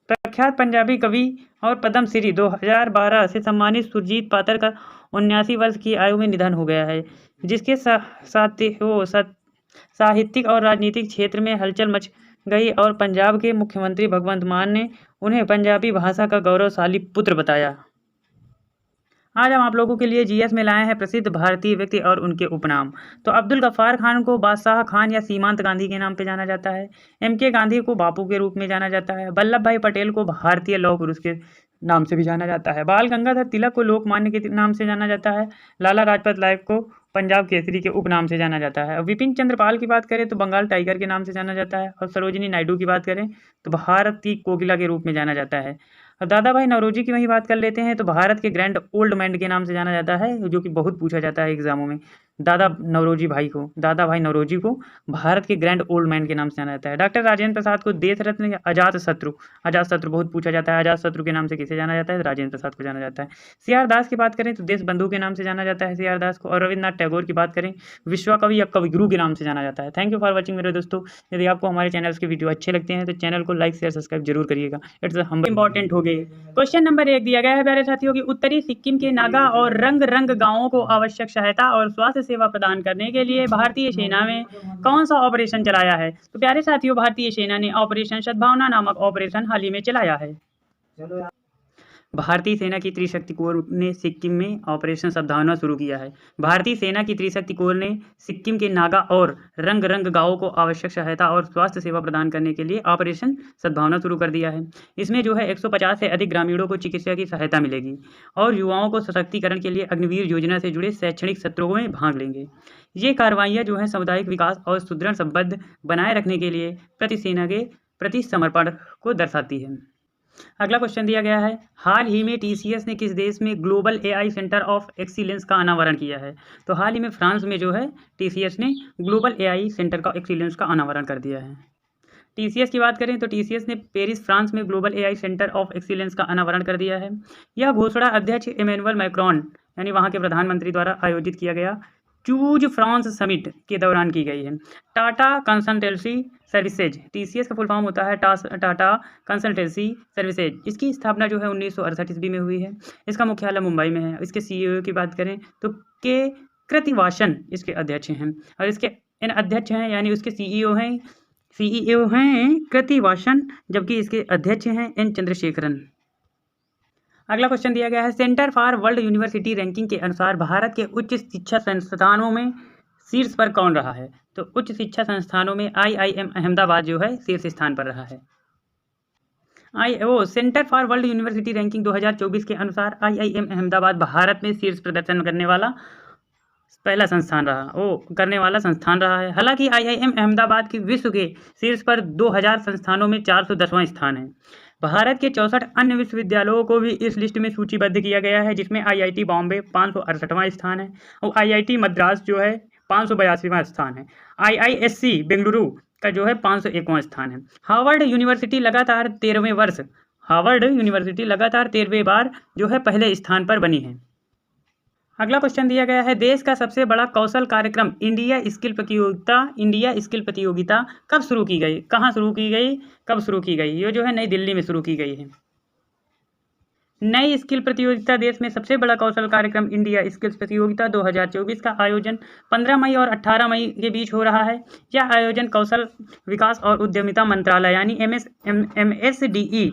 प्रख्यात पंजाबी कवि और पद्मश्री 2012 से सम्मानित सुरजीत पातर का 79 वर्ष की आयु में निधन हो गया है, जिसके साहित्यिक और राजनीतिक क्षेत्र में हलचल मच गई और पंजाब के मुख्यमंत्री भगवंत मान ने उन्हें पंजाबी भाषा का गौरवशाली पुत्र बताया। आज हम आप लोगों के लिए GS में लाए हैं प्रसिद्ध भारतीय व्यक्ति और उनके उपनाम। तो अब्दुल गफ्फार खान को बादशाह खान या सीमांत गांधी के नाम पे जाना जाता है। MK गांधी को बापू के रूप में जाना जाता है। वल्लभ भाई पटेल को भारतीय लौह पुरुष के नाम से भी जाना जाता है। बाल गंगाधर तिलक को लोकमान्य के नाम से जाना जाता है। लाला लाजपत राय को पंजाब केसरी के उपनाम से जाना जाता है। विपिन चंद्र पाल की बात करें तो बंगाल टाइगर के नाम से जाना जाता है। और सरोजिनी नायडू की बात करें तो भारत की कोकिला के रूप में जाना जाता है। और दादा भाई नौरोजी की वही बात कर लेते हैं तो भारत के ग्रैंड ओल्ड मैन के नाम से जाना जाता है, जो कि बहुत पूछा जाता है एग्जामों में। दादा भाई नौरोजी को भारत के ग्रैंड ओल्ड मैन के नाम से जाना जाता है। डॉक्टर राजेंद्र प्रसाद को देश रत्न या अजात शत्रु बहुत पूछा जाता है। अजात शत्रु के नाम से किसे जाना जाता है? राजेंद्र प्रसाद को जाना जाता है। CR दास की बात करें तो देश बंधु के नाम से जाना जाता है CR दास को। और रविन्द्रनाथ टैगोर की बात करें विश्व कवि या कविगुरु के नाम से जाना जाता है। थैंक यू फॉर वॉचिंग मेरे दोस्तों। यदि आपको हमारे चैनल के वीडियो अच्छे लगते हैं तो चैनल को लाइक शेयर सब्सक्राइब जरूर करिएगा। इट्स हम इंपॉर्टेंट हो गए। क्वेश्चन नंबर 1 दिया गया है प्यारे साथियों की उत्तरी सिक्किम के नागा और रंग गांवों को आवश्यक सहायता और स्वास्थ्य सेवा प्रदान करने के लिए भारतीय सेना में कौन सा ऑपरेशन चलाया है? तो प्यारे साथियों भारतीय सेना ने ऑपरेशन सद्भावना नामक ऑपरेशन हाल ही में चलाया है। भारतीय सेना की त्रिशक्ति कोर ने सिक्किम में ऑपरेशन सद्भावना शुरू किया है। भारतीय सेना की त्रिशक्ति कोर ने सिक्किम के नागा और रंग गांवों को आवश्यक सहायता और स्वास्थ्य सेवा प्रदान करने के लिए ऑपरेशन सद्भावना शुरू कर दिया है। इसमें जो है 150 से अधिक ग्रामीणों को चिकित्सा की सहायता मिलेगी और युवाओं को सशक्तिकरण के लिए अग्निवीर योजना से जुड़े शैक्षणिक सत्रों में भाग लेंगे। ये कार्रवाइयाँ जो है सामुदायिक विकास और सुदृढ़ संबंध बनाए रखने के लिए प्रति सेना के प्रति समर्पण को दर्शाती है। अगला क्वेश्चन दिया गया है, हाल ही में टीसीएस ने किस देश में global AI centre of excellence का अनावरण किया है? तो हाल ही में फ्रांस में जो है टीसीएस ने ग्लोबल एआई सेंटर का एक्सीलेंस का अनावरण कर दिया है। टीसीएस की बात करें तो टीसीएस ने पेरिस फ्रांस में global AI centre of excellence का अनावरण कर दिया है। यह घोषणा अध्यक्ष इमैनुअल मैक्रोन यानी वहाँ के प्रधानमंत्री द्वारा आयोजित किया गया चूज फ्रांस समिट के दौरान की गई है। टाटा कंसल्टेंसी सर्विसेज, टीसीएस का फुल फॉर्म होता है टाटा कंसल्टेंसी सर्विसेज। इसकी स्थापना जो है 1968 ईस्वी में हुई है। इसका मुख्यालय मुंबई में है। इसके सीईओ की बात करें तो के कृतिवासन इसके अध्यक्ष हैं और इसके इन अध्यक्ष हैं यानी उसके सीईओ हैं कृतिवासन, जबकि इसके अध्यक्ष हैं एन चंद्रशेखरन। अगला क्वेश्चन दिया गया है, centre for world university ranking के अनुसार भारत के उच्च शिक्षा संस्थानों में शीर्ष पर कौन रहा है? तो उच्च शिक्षा संस्थानों में आईआईएम अहमदाबाद जो है शीर्ष स्थान पर रहा है। Centre for world university ranking 2024 के अनुसार आईआईएम अहमदाबाद भारत में शीर्ष प्रदर्शन करने वाला संस्थान रहा है। हालांकि आईआईएम अहमदाबाद की विश्व के शीर्ष पर 2000 संस्थानों में 410वां स्थान है। भारत के 64 अन्य विश्वविद्यालयों को भी इस लिस्ट में सूचीबद्ध किया गया है, जिसमें आईआईटी बॉम्बे 568वां स्थान है और आईआईटी मद्रास जो है 582वां स्थान है। आईआईएससी बेंगलुरु का जो है 501वां स्थान है। हार्वर्ड यूनिवर्सिटी लगातार 13वें बार जो है पहले स्थान पर बनी है। अगला क्वेश्चन दिया गया है, देश का सबसे बड़ा कौशल कार्यक्रम इंडिया स्किल प्रतियोगिता कब शुरू की गई? कहाँ शुरू की गई, कब शुरू की गई? ये जो है नई दिल्ली में शुरू की गई है। नई स्किल प्रतियोगिता देश में सबसे बड़ा कौशल कार्यक्रम इंडिया स्किल्स प्रतियोगिता 2024 का आयोजन 15 मई और 18 मई के बीच हो रहा है। यह आयोजन कौशल विकास और उद्यमिता मंत्रालय यानी MSDE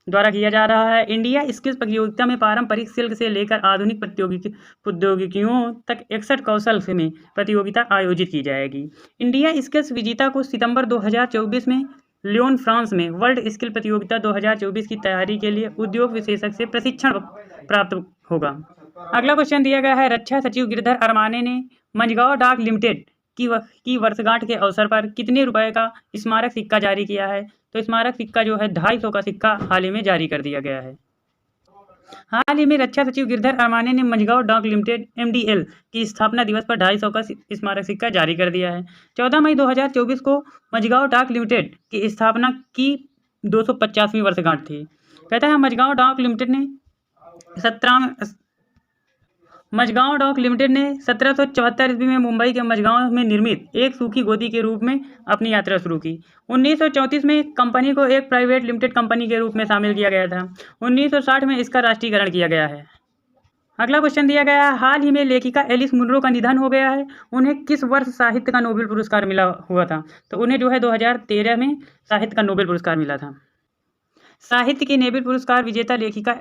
द्वारा किया जा रहा है। इंडिया स्किल्स प्रतियोगिता में पारंपरिक सिल्क से लेकर आधुनिक प्रौद्योगिकियों तक 61 कौशल में प्रतियोगिता आयोजित की जाएगी। इंडिया स्किल्स विजेता को सितंबर 2024 में लियोन फ्रांस में वर्ल्ड स्किल प्रतियोगिता 2024 की तैयारी के लिए उद्योग विशेषज्ञ से प्रशिक्षण प्राप्त होगा। अगला क्वेश्चन दिया गया है, रक्षा सचिव गिरधर अरमाने ने मझगांव डाक लिमिटेड की वर्षगांठ के अवसर पर कितने रुपए का स्मारक सिक्का जारी किया है? तो स्मारक सिक्का जो है 250 का सिक्का हाल ही में जारी कर दिया गया है। हाल ही में रक्षा सचिव गिरधर अरमाने ने मझगांव डाक लिमिटेड MDL की स्थापना दिवस पर 250 का स्मारक सिक्का जारी कर दिया है। 14 मई 2024 को मझगांव डाक लिमिटेड की स्थापना की 250वीं वर्षगांठ थी। कहता है मझगांव डाक लिमिटेड ने 1774 ईस्वी में मुंबई के मझगांव में निर्मित एक सूखी गोदी के रूप में अपनी यात्रा शुरू की। 1934 में कंपनी को एक प्राइवेट लिमिटेड कंपनी के रूप में शामिल किया गया था। 1960 में इसका राष्ट्रीयकरण किया गया है। अगला क्वेश्चन दिया गया है, हाल ही में लेखिका एलिस मुनरो का निधन हो गया है। उन्हें किस वर्ष साहित्य का नोबेल पुरस्कार मिला हुआ था? तो उन्हें जो है 2013 में साहित्य का नोबेल पुरस्कार मिला था। साहित्य के नोबेल पुरस्कार विजेता लेखिका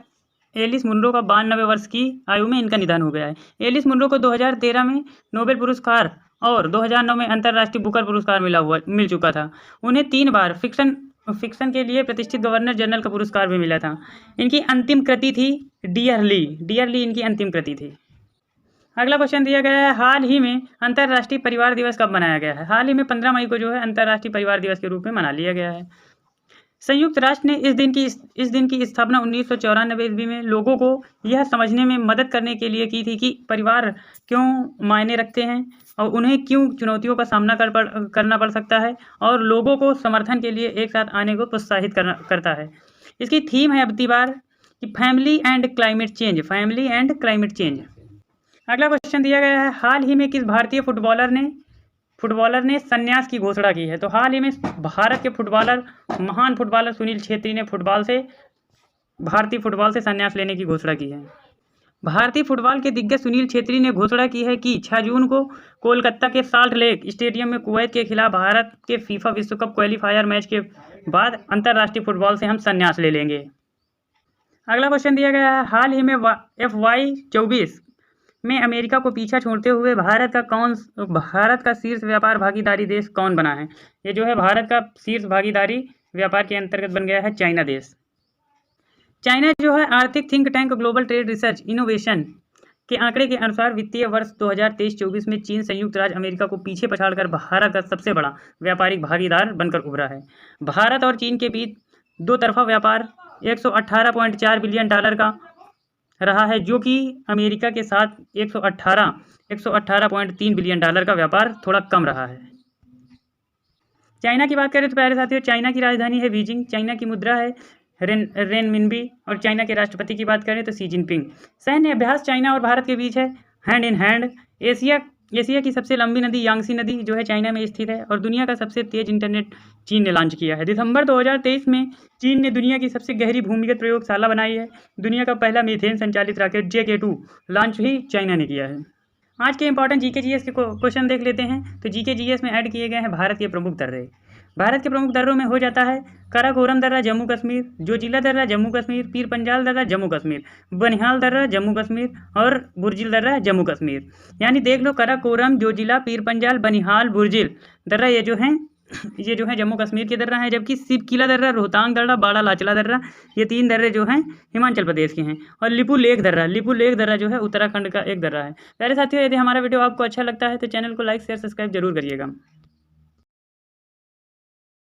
एलिस मुनरो का 92 वर्ष की आयु में इनका निधन हो गया है। एलिस मुनरो को 2013 में नोबेल पुरस्कार और 2009 में अंतर्राष्ट्रीय बुकर पुरस्कार मिल चुका था। उन्हें 3 बार फिक्शन के लिए प्रतिष्ठित गवर्नर जनरल का पुरस्कार भी मिला था। इनकी अंतिम कृति थी डियरली इनकी अंतिम कृति थी। अगला क्वेश्चन दिया गया है, हाल ही में अंतर्राष्ट्रीय परिवार दिवस कब मनाया गया है? हाल ही में 15 मई को जो है अंतर्राष्ट्रीय परिवार दिवस के रूप में मना लिया गया है। संयुक्त राष्ट्र ने इस दिन की स्थापना 1994 ईस्वी में लोगों को यह समझने में मदद करने के लिए की थी कि परिवार क्यों मायने रखते हैं और उन्हें क्यों चुनौतियों का सामना करना पड़ सकता है और लोगों को समर्थन के लिए एक साथ आने को प्रोत्साहित करता है। इसकी थीम है अब की बार कि फैमिली एंड क्लाइमेट चेंज। अगला क्वेश्चन दिया गया है, हाल ही में किस भारतीय फुटबॉलर ने संन्यास की घोषणा की है? तो हाल ही में भारत के महान फुटबॉलर सुनील छेत्री ने भारतीय फुटबॉल से संन्यास लेने की घोषणा की है। भारतीय फुटबॉल के दिग्गज सुनील छेत्री ने घोषणा की है कि 6 जून को कोलकाता के साल्ट लेक स्टेडियम में कुवैत के खिलाफ भारत के फीफा विश्व कप क्वालिफायर मैच के बाद अंतर्राष्ट्रीय फुटबॉल से हम संन्यास ले लेंगे। अगला क्वेश्चन दिया गया है, हाल ही में FY24 में अमेरिका को पीछा छोड़ते हुए भारत का शीर्ष व्यापार भागीदारी देश कौन बना है? ये जो है भारत का शीर्ष भागीदारी व्यापार के अंतर्गत बन गया है चाइना देश। चाइना जो है आर्थिक think tank global trade research innovation के आंकड़े के अनुसार वित्तीय वर्ष 2023-24 में चीन संयुक्त राज्य अमेरिका को पीछे पछाड़कर भारत का सबसे बड़ा व्यापारिक भागीदार बनकर उभरा है। भारत और चीन के बीच दो तरफा व्यापार 118.4 बिलियन डॉलर का रहा है, जो कि अमेरिका के साथ 118.3 बिलियन डॉलर का व्यापार थोड़ा कम रहा है। चाइना की बात करें तो प्यारे साथियों, चाइना की राजधानी है बीजिंग, चाइना की मुद्रा है रेनमिनबी और चाइना के राष्ट्रपति की बात करें तो शी जिनपिंग। सैन्य अभ्यास चाइना और भारत के बीच है हैंड इन हैंड। एशिया की सबसे लंबी नदी यांगसी नदी जो है चाइना में स्थित है और दुनिया का सबसे तेज इंटरनेट चीन ने लॉन्च किया है। दिसंबर 2023 में चीन ने दुनिया की सबसे गहरी भूमिगत प्रयोगशाला बनाई है। दुनिया का पहला मीथेन संचालित रॉकेट JK2 लॉन्च भी चाइना ने किया है। आज के इंपॉर्टेंट जीके जीएस के क्वेश्चन देख लेते हैं। तो जीके जीएस में ऐड किए गए हैं भारत के प्रमुख दर्रे। भारत के प्रमुख दर्रों में हो जाता है काराकोरम दर्रा जम्मू कश्मीर, जोजिला दर्रा जम्मू कश्मीर, पीर पंजाल दर्रा जम्मू कश्मीर, बनिहाल दर्रा जम्मू कश्मीर और बुर्जिल दर्रा जम्मू कश्मीर। यानी देख लो काराकोरम, जोजिला, पीर पंजाल, बनिहाल, बुर्जिल दर्रा ये जो है जम्मू कश्मीर के दर्रा हैं, जबकि सिपकिला दर्रा, रोहतांग दर्रा, बाड़ा लाचला दर्रा ये 3 दर्रे जो हैं हिमाचल प्रदेश के हैं। और लिपू लेक दर्रा जो है उत्तराखंड का एक दर्रा है। प्यारे साथियों, यदि हमारा वीडियो आपको अच्छा लगता है तो चैनल को लाइक शेयर सब्सक्राइब जरूर करिएगा।